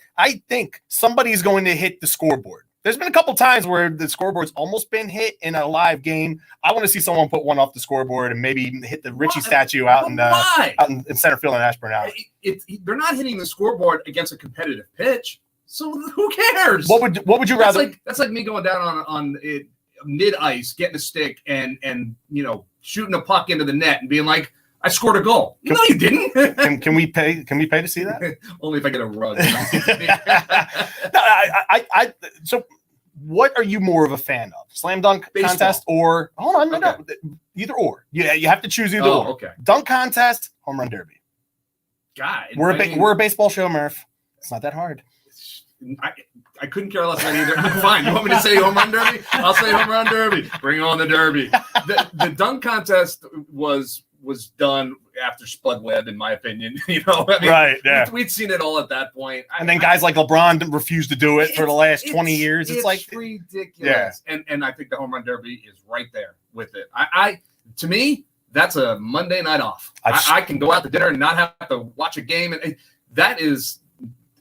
think somebody's going to hit the scoreboard. There's been a couple times where the scoreboard's almost been hit in a live game. I want to see someone put one off the scoreboard and maybe hit the Richie statue out in center field in Ashburn Alley. They're not hitting the scoreboard against a competitive pitch, so who cares? What would you rather? That's like me going down on it mid ice, getting a stick and shooting a puck into the net and being like, I scored a goal. No, you didn't. Can we pay? Can we pay to see that? Only if I get a rug. No, so what are you more of a fan of? Slam dunk contest or hold on, no, either or. Yeah, you have to choose either or. Okay. Dunk contest, home run derby. God, we're a baseball show, Murph. It's not that hard. I couldn't care less about either. Fine. You want me to say home run derby? I'll say home run derby. Bring on the derby. The dunk contest was done after Spud Webb, in my opinion. Right? Yeah. We'd seen it all at that point. And then guys like LeBron refused to do it for the last 20 years. It's like ridiculous. Yeah. And I think the home run derby is right there with it. To me, that's a Monday night off. I can go out to dinner and not have to watch a game, and that is.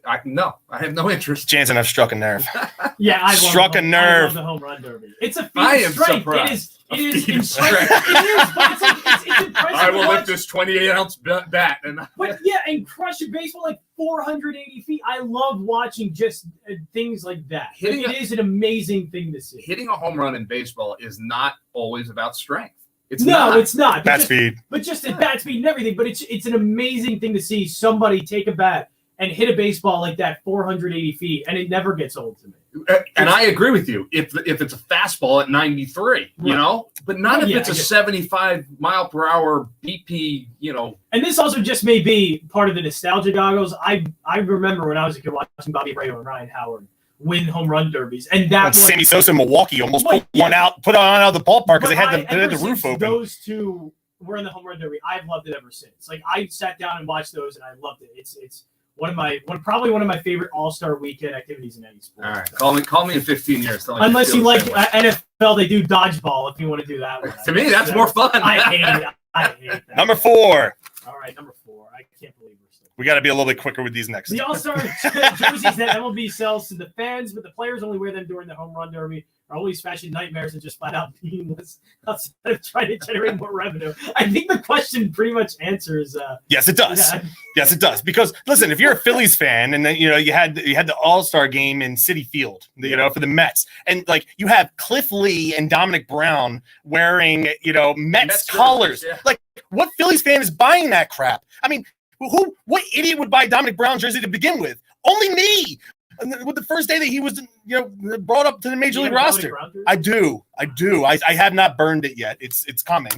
I have no interest. Jansen, I've struck a nerve. Yeah, I struck a nerve. I love the home run derby. It's a feat I of am strength. surprised. It is impressive. It is, but it's impressive. I will lift this 28-ounce bat and crush a baseball like 480 feet. I love watching just things like that. It is an amazing thing to see. Hitting a home run in baseball is not always about strength. It's not. Bat speed. But just at bat speed and everything. But it's an amazing thing to see somebody take a bat and hit a baseball like that 480 feet, and it never gets old to me. And I agree with you. If it's a fastball at 93, right. But not if it's a 75 mile per hour BP, And this also just may be part of the nostalgia goggles. I remember when I was a kid watching Bobby Abreu and Ryan Howard win home run derbies, and that Sammy Sosa in Milwaukee almost put one out of the ballpark because they had the roof open. Those two were in the home run derby. I've loved it ever since. Like I sat down and watched those, and I loved it. It's probably one of my favorite All-Star weekend activities in any sport. All right, call me in 15 years. Unless you like NFL, they do dodgeball if you want to do that one. To me, that's more fun. I hate that. Number 4. All right, number 4. I can't believe we're still. We got to be a little bit quicker with these next. The All-Star jerseys that MLB sells to the fans, but the players only wear them during the home run derby. Are always fashion nightmares and just flat out meaningless outside of trying to generate more revenue. I think the question pretty much answers. Yes, it does. Yeah. Yes, it does. Because listen, if you're a Phillies fan, and then you had the All-Star game in Citi Field, for the Mets, and like you have Cliff Lee and Dominic Brown wearing Mets colors. Yeah. Like, what Phillies fan is buying that crap? I mean, what idiot would buy Dominic Brown jersey to begin with? Only me. With the first day that he was, brought up to the major league roster, I do. I have not burned it yet. It's coming.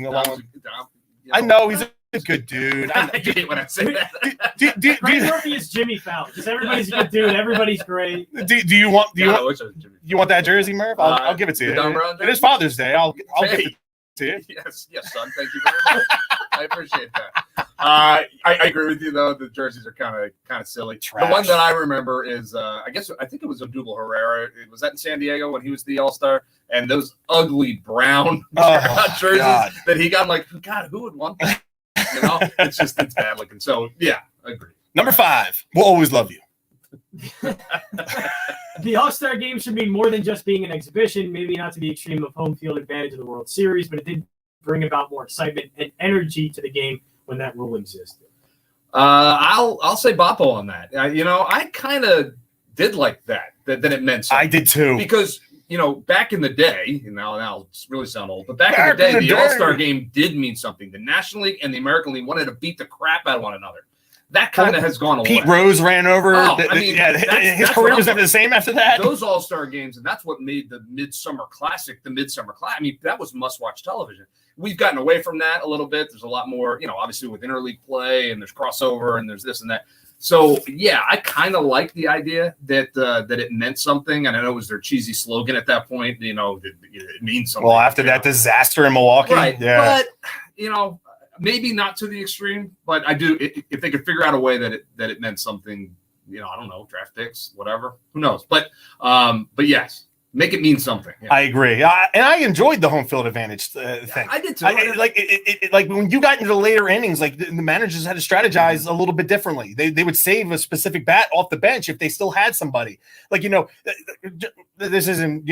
I know he's a good dude. I hate when I say that. Greg Murphy is Jimmy Fallon because everybody's a good dude. Everybody's great. Do you want that jersey, Murph? I'll give it to you. It is Father's Day. I'll give it to you. Yes, son. Thank you very much. I appreciate that. I agree with you though. The jerseys are kind of silly. Trash. The one that I remember is I think it was Odubel Herrera. Was that in San Diego when he was the All-Star? And those ugly brown jerseys that he got. Like, God, who would want that? It's bad looking. So yeah, I agree. Number 5. We'll always love you. The All-Star game should mean more than just being an exhibition, maybe not to the extreme of home field advantage of the World Series, but it did bring about more excitement and energy to the game when that rule existed. I'll say Boppo on that. I kind of did like that it meant something. I did too. Because, back in the day, now it's really sound old, but back in the day, the All-Star game did mean something. The National League and the American League wanted to beat the crap out of one another. That kind of has gone away. Pete Rose ran over. Oh, I mean, his career was never the same after that. Those All-Star games, and that's what made the Midsummer Classic the Midsummer Classic. I mean, that was must-watch television. We've gotten away from that a little bit. There's a lot more, obviously with interleague play, and there's crossover, and there's this and that. So, yeah, I kind of like the idea that it meant something. And I know it was their cheesy slogan at that point, it means something. Well, after that disaster in Milwaukee. Right. Yeah. But, maybe not to the extreme, but I do. If they could figure out a way that it meant something, I don't know, draft picks, whatever, who knows? But yes, make it mean something. Yeah. I agree, and I enjoyed the home field advantage thing. I did too. Like when you got into the later innings, like the managers had to strategize a little bit differently. They would save a specific bat off the bench if they still had somebody. Like this isn't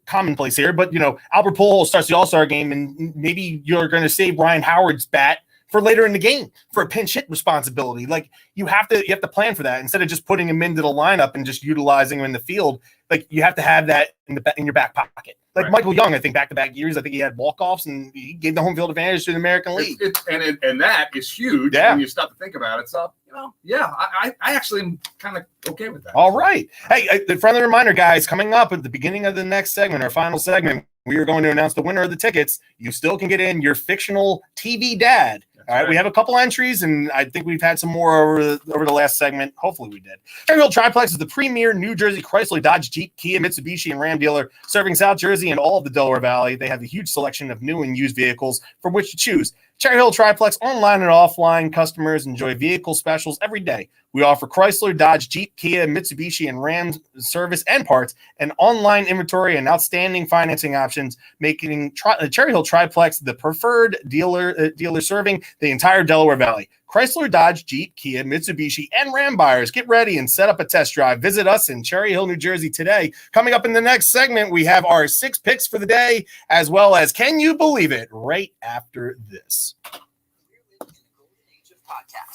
commonplace here, but Albert Pujols starts the All-Star game, and maybe you're going to save Ryan Howard's bat for later in the game for a pinch hit responsibility. Like you have to plan for that instead of just putting him into the lineup and just utilizing him in the field. Like you have to have that in your back pocket. Like right. Michael Young, I think back-to-back years, I think he had walk-offs and he gave the home field advantage to the American League. And that is huge when you stop to think about it. So, I actually am kind of okay with that. All right. Hey, the friendly reminder, guys, coming up at the beginning of the next segment, our final segment, we are going to announce the winner of the tickets. You still can get in your fictional TV dad. All right, we have a couple entries, and I think we've had some more over the last segment. Hopefully we did. Cherry Hill Triplex is the premier New Jersey Chrysler, Dodge, Jeep, Kia, Mitsubishi, and Ram dealer serving South Jersey and all of the Delaware Valley. They have a huge selection of new and used vehicles from which to choose. Cherry Hill Triplex, online and offline, customers enjoy vehicle specials every day. We offer Chrysler, Dodge, Jeep, Kia, Mitsubishi, and Ram service and parts, and online inventory and outstanding financing options, making Cherry Hill Triplex the preferred dealer serving the entire Delaware Valley. Chrysler, Dodge, Jeep, Kia, Mitsubishi, and Ram buyers, get ready and set up a test drive. Visit us in Cherry Hill, New Jersey today. Coming up in the next segment, we have our 6 picks for the day, as well as Can You Believe It, right after this.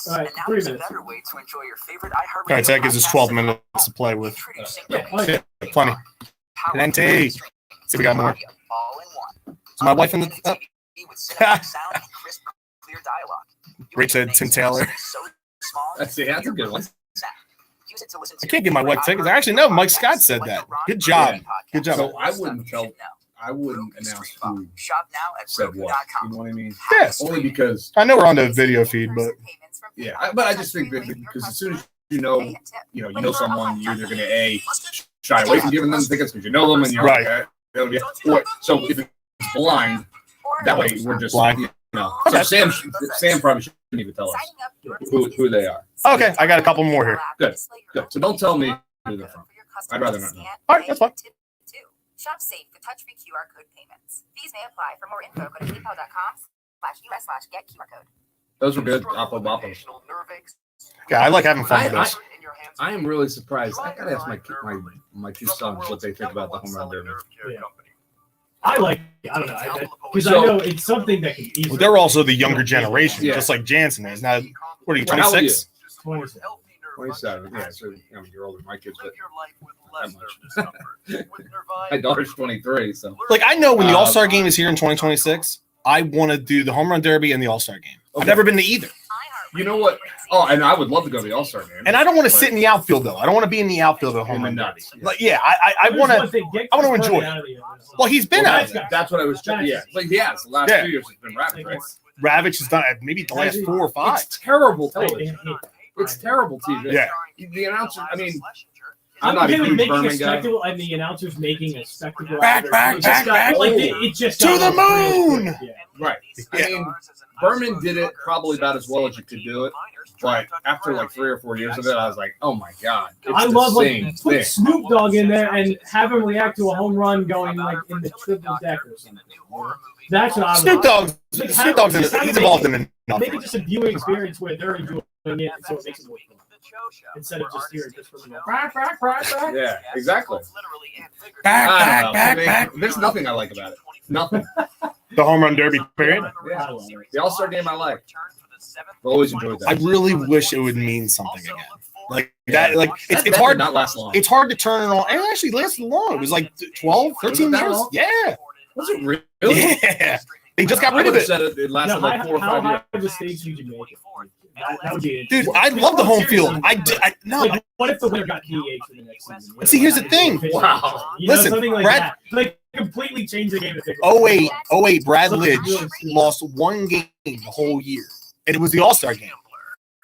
All right, and now 3 there's minutes. a better way to enjoy your favorite All iHeartRadio right, so that gives us 12 minutes to play with. Yeah, Plenty. Plenty. See, we got more. All in one. Is my wife in the TV with cinematic sound and crisp, clear dialogue. Rich said Tim Taylor. So small, That's a good one. use it to listen I to can't get my wife tickets. Actually, no, Mike Scott said that. Good job. Good job. So I wouldn't announce who Shop now at said what. You Roku.com. know what I mean? Yes. Only because, I know we're on the video feed, but but I just think that because as soon as you know someone, you're either going to shy away from giving them tickets because you know them and you're Right. So if it's blind, that way we're just Blind. So Sam probably shouldn't even tell us who they are. Okay, I got a couple more here. Good. So don't tell me who they're from. I'd rather not know. All right, that's fine. Shop safe with touch-free QR code payments. Fees may apply. For more info, go to paypal.com/us/get-QR code. Those were good. Apple boppers. Yeah, I like having fun with this. I am really surprised. I gotta ask my 2 sons what they think about the home run derby. Yeah. I like it. I don't know. Because I know it's something that can easily. Well, they're also the younger generation, Yeah. just like Jansen is. Now, what are you, How old are you? 26? 27. Yeah, so you're older than my kids, but that much. My daughter's 23, so Like, I know when the All-Star game is here in 2026, I want to do the home run derby and the All-Star game. I've never been to either. you know what? Oh, and I would love to go to the All-Star game. And I don't want to sit in the outfield, though. I don't want to be in the outfield of the home In the run derby. nuts. Like, yeah, I want to. I wanna enjoy it. Well, he's been out there. That's what I was checking. Yeah, like the last 2 years it's been rapid, right? Ravitch has done it maybe the last 4 or 5. It's terrible television. It's terrible TV. Yeah. The announcer. I mean, I'm not a okay with huge making a Berman guy. spectacle and the announcers making a spectacle. Back, It just got- like, it just To got the real moon! quick. Yeah. Right. I Yeah. mean, Berman did it probably about as well as you could do it, but after like 3 or 4 years of it, I was like, oh my god, it's I the love same like thing. put Snoop Dogg in there and have him react to a home run going like in the triple deck or something. That's what I would Snoop Dogg's he's involved in Make nothing. it just a viewing experience where they're enjoying it, so it makes it more fun. Instead of just hearing just from the Yeah, exactly. Back. There's nothing I like about it. Nothing. The home run derby period. I love it. The All-Star game I like. I've always enjoyed I that. really wish it would mean something again. Like that. Like That it's hard. did not last long. It's hard to turn it on. It actually lasted long. It was like 12, 13 that years. long? Yeah. Was it really? Yeah. They just got I rid of would have it. said it lasted Now, like 4 or 5 how years. high of a stage did you make it? That would be Dude, I love the home field. No. Like, what if the winner got PEH for the next season? But see, here's the thing. Wow. You know, Listen, something like Brad- that. Like completely change the game. 08, Brad Lidge lost one game the whole year, and it was the All-Star game.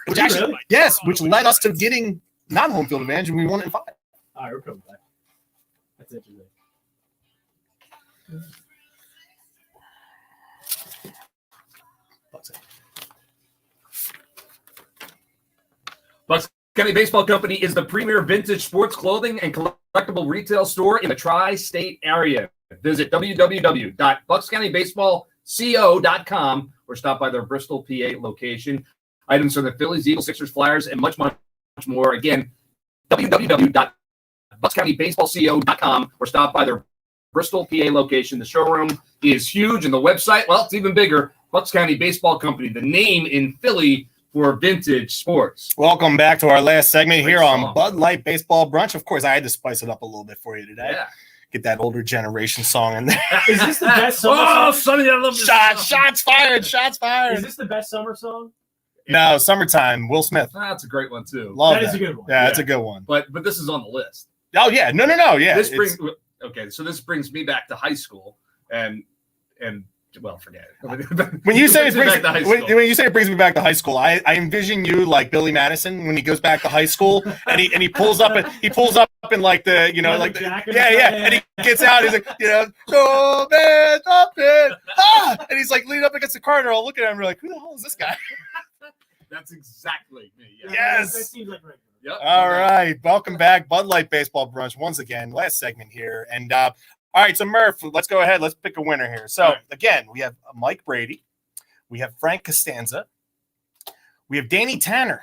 Which actually, Really? yes, which led us to getting non-home field advantage, and we won it in 5. All right, we're coming back. That's interesting. Bucks County Baseball Company is the premier vintage sports clothing and collectible retail store in the tri-state area. Visit www.buckscountybaseballco.com or stop by their Bristol, PA location. Items from the Phillies, Eagles, Sixers, Flyers, and much, much more. Again, www.buckscountybaseballco.com or stop by their Bristol, PA location. The showroom is huge, and the website, well, it's even bigger. Bucks County Baseball Company, the name in Philly for vintage sports. Welcome back to our last segment Great here song. on Bud Light Baseball Brunch. Of course, I had to spice it up a little bit for you today. Yeah. Get that older generation song in there. Is this the best summer Oh, song? Sonny, I love this Shots song. fired, shots Is fired. this the best summer song? No, Summertime, Will Smith. That's a great one, too. Love That is a good one. Yeah, that's a good one. But this is on the list. Oh, yeah. No. Yeah. This it's- brings okay, so this brings me back to high school, and well, forget it. When you say it brings back to high when school. you say it brings me back to high school, I envision you like Billy Madison when he goes back to high school and he pulls up in like the like the, jacket yeah, and he gets out, he's like, so man, stop it, and he's like leaning up against the car and we're all looking at him, we're like, who the hell is this guy? That's exactly me. Yeah. Yes. That seems like right. Yep. All right, welcome back, Bud Light Baseball Brunch once again. Last segment here, and all right, so Murph, let's go ahead. Let's pick a winner here. So All right. again, we have Mike Brady, we have Frank Costanza, we have Danny Tanner,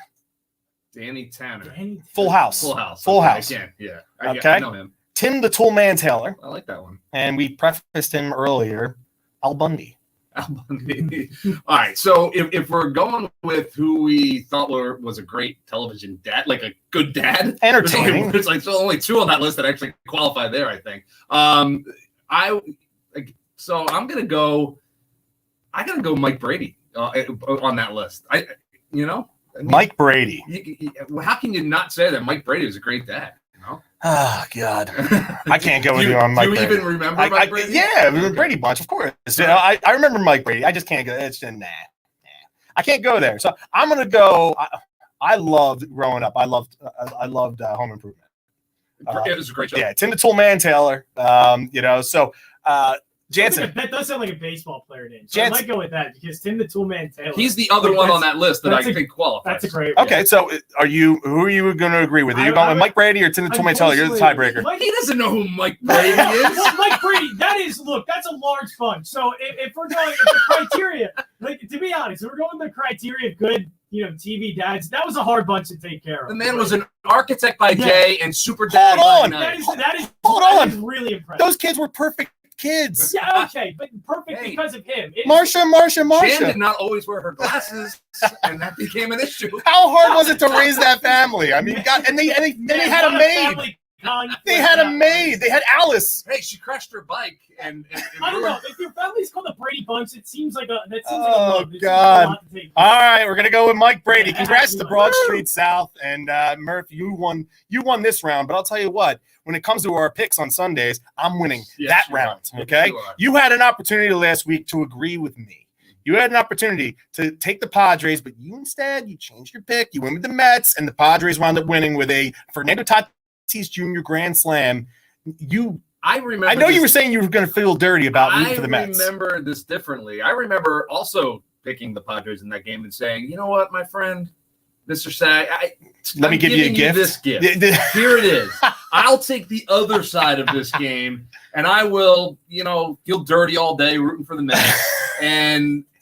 Danny Tanner. Full House, Full House. Full Okay, House. Again, yeah. Okay. I know him. Tim the Toolman Taylor, I like that one. and we prefaced him earlier, Al Bundy. All right. So if we're going with who we thought was a great television dad, like a good dad, Entertaining. There's like only 2 on that list that actually qualify there, I think. So I'm gonna go. I gotta go Mike Brady on that list. I mean, Mike Brady. how can you not say that Mike Brady was a great dad? Oh God, I can't go with you on Mike Do you Brady. even remember Mike Brady? Yeah, the Brady Bunch, of course. I remember Mike Brady. I just can't go. It's just, nah. I can't go there. So I'm gonna go. I loved growing up. I loved Home Improvement. It was a great show. Yeah, Tim the Toolman Taylor. So Jansen. That does sound like a baseball player name. So Jansen. I might go with that because Tim the Toolman Taylor. He's the other Like, one that's- on that list that I that's a- think qualifies. That's a great. Okay, so who are you going to agree with? Are you going with Mike Brady or Tim the Toolman Taylor? You're the tiebreaker. He doesn't know who Mike Brady is. Well, Mike Brady, that's a large fund. So if we're going with the criteria, like to be honest, if we're going with the criteria of good, TV dads, that was a hard bunch to take care of. The man was an architect by Yeah. day and super dad Hold by on. night. Hold that on. is really impressive. Those kids were perfect kids. Yeah, okay, but perfect Hey. because of him. Marsha. Jan did not always wear her glasses, and that became an issue. How hard was it to raise that family? I mean, they had a maid. They had a maid. They had Alice. Hey, she crashed her bike, and I don't know. If your family's called the Brady Bunch, it seems like a Oh, love. It seems like a God. lot to take. All right, we're gonna go with Mike Brady. Congrats to Broad Street South and Murph. You won this round, but I'll tell you what. When it comes to our picks on Sundays, I'm winning Yes, that you are. round. Okay, You are. you had an opportunity last week to agree with me. You had an opportunity to take the Padres, but you changed your pick. You went with the Mets, and the Padres wound up winning with a Fernando Tatis Jr. grand slam. I remember. I know you this- were saying you were going to feel dirty about rooting for the Mets. I remember this differently. I remember also picking the Padres in that game and saying, "You know what, my friend, Mr. Sag, Let me give you a gift. This gift. Here it is. I'll take the other side of this game, and I will, feel dirty all day rooting for the Mets."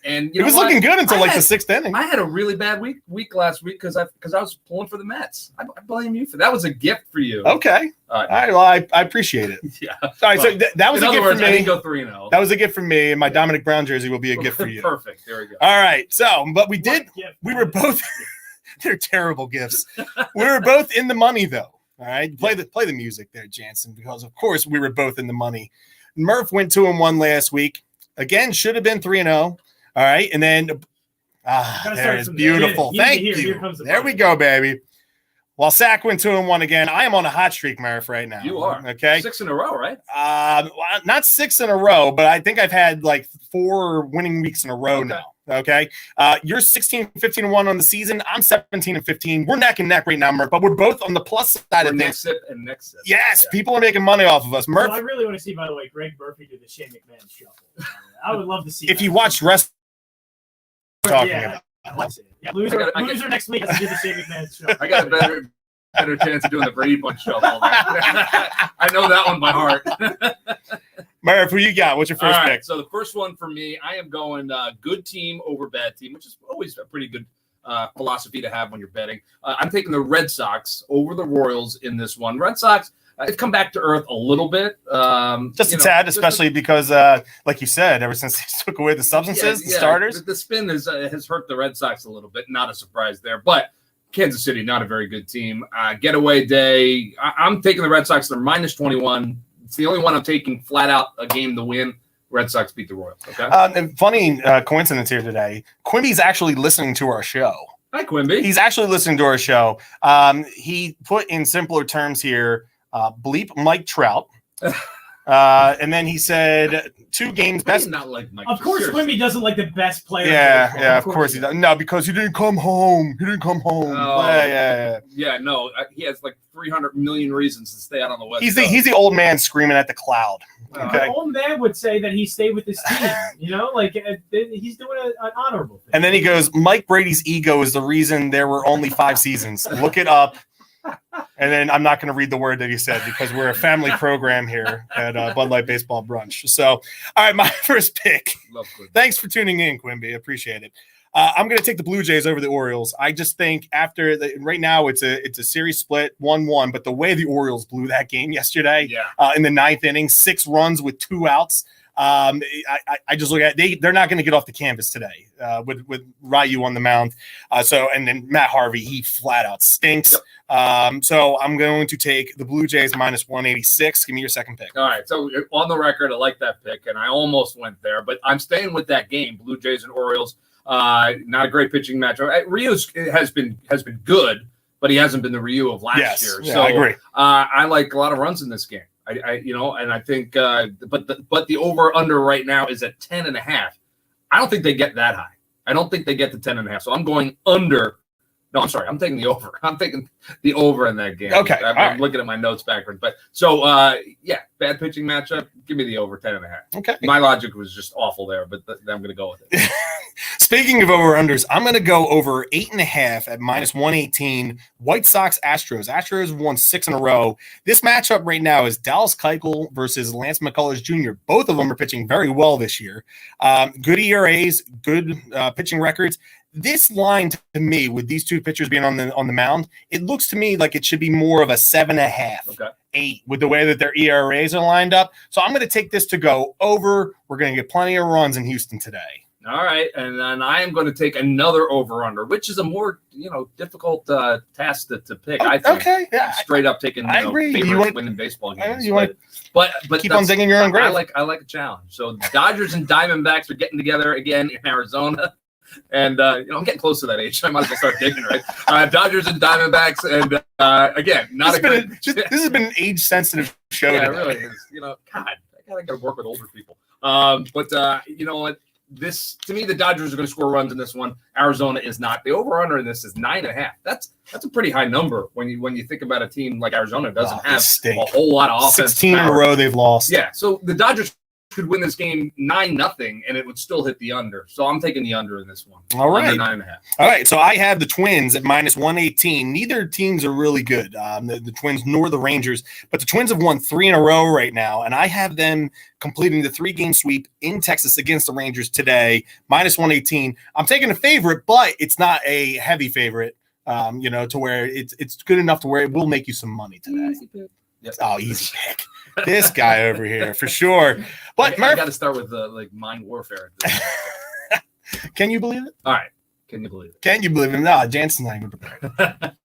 And It was looking good until the 6th inning. I had a really bad week last week because I was pulling for the Mets. I blame you for that. Was a gift for you. Okay. All right. Well, I appreciate it. Yeah. All right. So that was In a other gift words, for I me. didn't go 3-0. That was a gift for me, and my Dominic Brown jersey will be a gift for you. Perfect. There we go. All right. So, but we did. Yeah. We were both. They're terrible gifts. We were both in the money, though. All right. Play the music there, Jansen, because of course we were both in the money. Murph went 2-1 last week. Again, should have been 3-0. All right. And then Gotta There start it is. from Beautiful. the beginning. Thank Here you. comes the There we button. go, baby. Well, Sack went 2-1 again. I am on a hot streak, Murph, right now. You are. Okay. 6 in a row, right? Well, not 6 in a row, but I think I've had like 4 winning weeks in a row Okay. now. Okay. You're 16-15-1 on the season. I'm 17-15. We're neck and neck right now, Murph, but we're both on the plus side We're of things. next sip and next sip. Yes, Yeah. people are making money off of us. So Murph, I really want to see, by the way, Greg Murphy do the Shane McMahon shuffle. I would love to see. if that. you watch wrestling, talking yeah, about. I'd love to see it. Yeah, loser, I got- loser next week has to do the Shane McMahon shuffle. I got a better chance of doing the Brady Bunch shuffle. I know that one by heart. Murph, who you got? What's your All first right, pick? so the first one for me, I am going good team over bad team, which is always a pretty good philosophy to have when you're betting. I'm taking the Red Sox over the Royals in this one. Red Sox have come back to earth a little bit. Just a tad, especially because, like you said, ever since they took away the substances, the starters. The spin has hurt the Red Sox a little bit. Not a surprise there, but Kansas City, not a very good team. Getaway day. I'm taking the Red Sox. They're minus 21. It's the only one I'm taking flat out a game to win. Red Sox beat the Royals. Okay. And funny coincidence here today. Quimby's actually listening to our show. Hi, Quimby. He's actually listening to our show. He put in simpler terms here, bleep Mike Trout. And then he said 2 games Best best. not like Mike. Of course, Seriously. Quimby doesn't like the best player. in Yeah, baseball. yeah, of course he does. No, because he didn't come home. He didn't come home. Oh. Yeah. Yeah, no, he has like 300 million reasons to stay out on the West He's Coast. the old man screaming at the cloud. Okay. The old man would say that he stayed with his team. You know, like he's doing an honorable thing. And then he goes, Mike Brady's ego is the reason there were only 5 seasons. Look it up. And then I'm not going to read the word that he said because we're a family program here at Bud Light Baseball Brunch. So, all right, my first pick. Love Quimby. Thanks for tuning in, Quimby. Appreciate it. I'm going to take the Blue Jays over the Orioles. I just think right now it's a series split 1-1, but the way the Orioles blew that game yesterday in the 9th inning, 6 runs with 2 outs. I just look at they're not going to get off the canvas today with Ryu on the mound. And then Matt Harvey, he flat out stinks. Yep. So I'm going to take the Blue Jays minus 186. Give me your second pick. All right, so on the record, I like that pick, and I almost went there, but I'm staying with that game, Blue Jays and Orioles. Not a great pitching matchup. Ryu's has been good, but he hasn't been the Ryu of last year. Yeah, So I agree. I like a lot of runs in this game. And I think, but the over under right now is at 10.5. I don't think they get that high. I don't think they get to 10.5. So I'm going under. No, I'm sorry. I'm taking the over. I'm taking the over in that game. Okay, I'm all right. looking at my notes backwards. But so, bad pitching matchup. Give me the over 10.5. Okay. My logic was just awful there, but I'm going to go with it. Speaking of over-unders, I'm going to go over 8.5 at minus 118. White Sox, Astros. Astros won 6 in a row. This matchup right now is Dallas Keuchel versus Lance McCullers Jr. Both of them are pitching very well this year. Good ERAs, good pitching records. This line to me, with these 2 pitchers being on the mound, it looks to me like it should be more of a 7.5. Okay. 8 with the way that their ERAs are lined up. So I'm going to take this to go over. We're going to get plenty of runs in Houston today. All right, and then I am going to take another over/under, which is a more difficult task to pick. I think. Okay, yeah, Straight up taking I agree. favorites You want- winning baseball games. you want- but keep on digging your own grave. I like a challenge. So Dodgers and Diamondbacks are getting together again in Arizona. And I'm getting close to that age. I might as well start digging, right? Dodgers and Diamondbacks, and again, this has been an age-sensitive show. Yeah, it today. really is. God, I gotta work with older people. But you know what? This to me, the Dodgers are going to score runs in this one. Arizona is not. The over/under in this is 9.5. That's a pretty high number when you think about a team like Arizona doesn't have a whole lot of offense. 16 in a power. row they've lost. Yeah, so the Dodgers could win this game 9-0, and it would still hit the under. So I'm taking the under in this one. All right. Under 9.5. All right, so I have the Twins at minus 118. Neither teams are really good, the Twins nor the Rangers, but the Twins have won 3 in a row right now, and I have them completing the 3-game sweep in Texas against the Rangers today, minus 118. I'm taking a favorite, but it's not a heavy favorite, to where it's good enough to where it will make you some money today. Yep. Oh, easy pick. This guy over here, for sure. But I Murph, got to start with mind warfare. can you believe it? All right, can you believe it? Can you believe it? No, Jansen's not even prepared.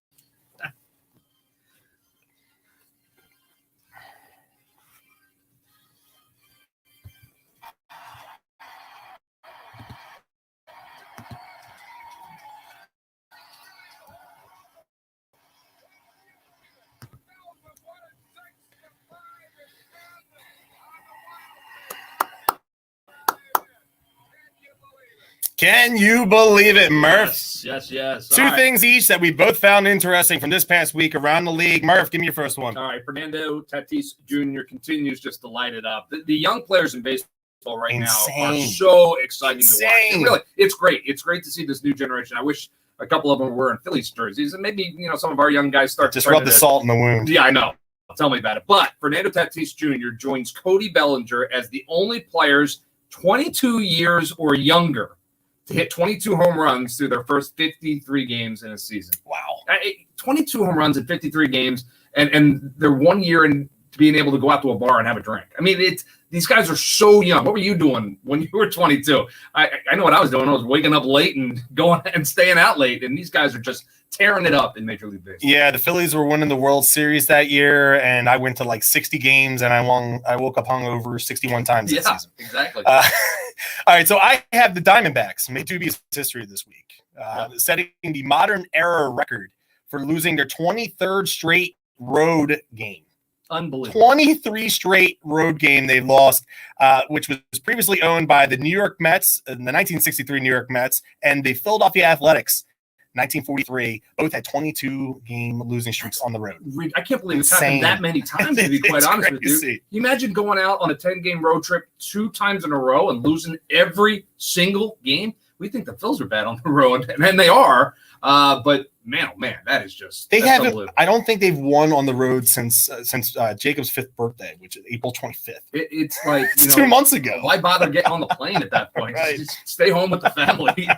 Can you believe it, Murph? Yes. Two things each that we both found interesting from this past week around the league. Murph, give me your first one. All right, Fernando Tatis Jr. continues just to light it up. The young players in baseball right now are so exciting to watch. Really, it's great. It's great to see this new generation. I wish a couple of them were wearing Phillies jerseys, and maybe some of our young guys start just rub the salt in the wound. Yeah, I know. Tell me about it. But Fernando Tatis Jr. joins Cody Bellinger as the only players 22 years or younger to hit 22 home runs through their first 53 games in a season. Wow. 22 home runs in 53 games, and they're 1 year in being able to go out to a bar and have a drink. I mean, these guys are so young. What were you doing when you were 22? I know what I was doing. I was waking up late and going and staying out late, and these guys are just tearing it up in Major League Baseball. Yeah, the Phillies were winning the World Series that year, and I went to like 60 games, and I woke up hungover 61 times that season. Exactly. All right, so I have the Diamondbacks made dubious history this week, setting the modern era record for losing their 23rd straight road game. Unbelievable. 23 straight road game they lost, which was previously owned by the New York Mets, the 1963 New York Mets, and the Philadelphia Athletics, 1943. Both had 22-game losing streaks on the road. I can't believe it's happened that many times, to be quite honest with you. Can you imagine going out on a 10-game road trip 2 times in a row and losing every single game? We think the Phils are bad on the road, and they are. But man, oh man, that is just they haven't. I don't think they've won on the road since Jacob's 5th birthday, which is April 25th. It's like it's 2 months ago. Why bother getting on the plane at that point? Right. Just stay home with the family.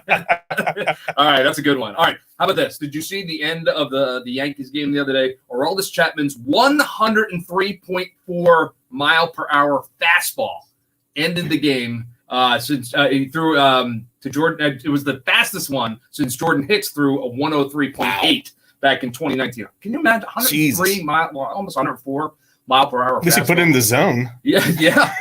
All right, that's a good one. All right, how about this? Did you see the end of the Yankees game the other day? Aroldis Chapman's 103.4 mile per hour fastball ended the game. Since he threw to Jordan, it was the fastest one since Jordan Hicks threw a 103.8 back in 2019. Can you imagine 103 almost 104 mile per hour? At least he put it in the zone. Yeah.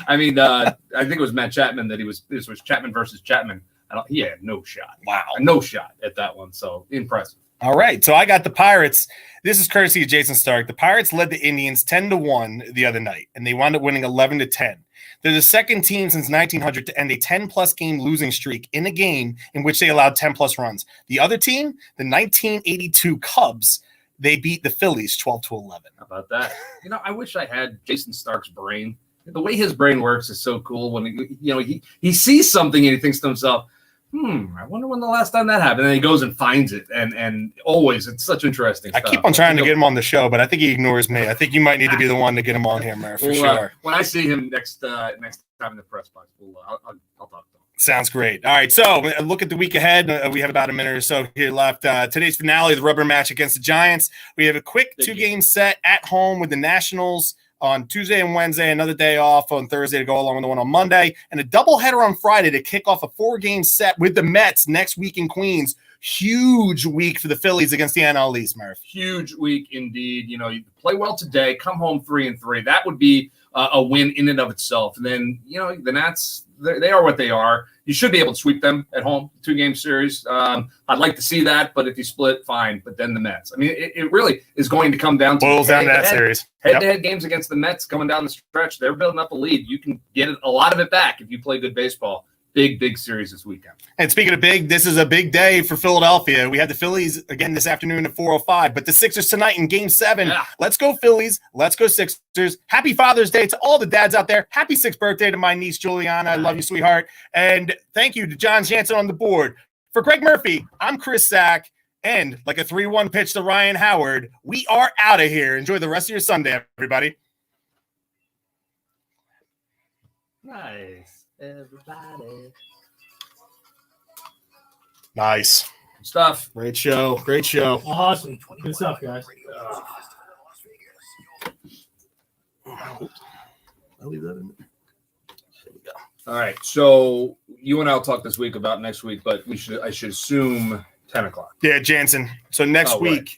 I mean, I think it was Matt Chapman this was Chapman versus Chapman. He had no shot. Wow, no shot at that one. So impressive. All right, so I got the Pirates. This is courtesy of Jason Stark. The Pirates led the Indians 10-1 the other night, and they wound up winning 11-10. They're the second team since 1900 to end a 10-plus game losing streak in a game in which they allowed 10-plus runs. The other team, the 1982 Cubs, they beat the Phillies 12-11. How about that? I wish I had Jason Stark's brain. The way his brain works is so cool. When he sees something and he thinks to himself, I wonder when the last time that happened. And then he goes and finds it, and always it's such interesting stuff. I keep on trying to get him on the show, but I think he ignores me. I think you might need to be the one to get him on here, Murph, for sure. When I see him next time in the press box, I'll talk to him. Sounds great. All right, so look at the week ahead. We have about a minute or so here left. Today's finale, the rubber match against the Giants. We have a quick 2-game set at home with the Nationals on Tuesday and Wednesday, another day off on Thursday to go along with the one on Monday, and a doubleheader on Friday to kick off a 4-game set with the Mets next week in Queens. Huge week for the Phillies against the NL East, Murph. Huge week indeed. You play well today, come home 3-3. That would be a win in and of itself. And then, the Nats, they are what they are. You should be able to sweep them at home, 2-game series. I'd like to see that, but if you split, fine. But then the Mets. I mean, it really is going to come down to that series. Head-to-head games against the Mets coming down the stretch. They're building up a lead. You can get a lot of it back if you play good baseball. Big series this weekend. And speaking of big, this is a big day for Philadelphia. We have the Phillies again this afternoon at 4:05, but the Sixers tonight in Game 7. Yeah. Let's go Phillies. Let's go Sixers. Happy Father's Day to all the dads out there. Happy 6th birthday to my niece, Juliana. I love you, sweetheart. And thank you to John Jansen on the board. For Greg Murphy, I'm Chris Sack. And like a 3-1 pitch to Ryan Howard, we are out of here. Enjoy the rest of your Sunday, everybody. Nice. Everybody. Nice. Good stuff. Great show. Awesome. Good stuff, guys. I'll leave that in there. There we go. All right. So you and I will talk this week about next week, but I should assume 10 o'clock. Yeah, Jansen. So next week, can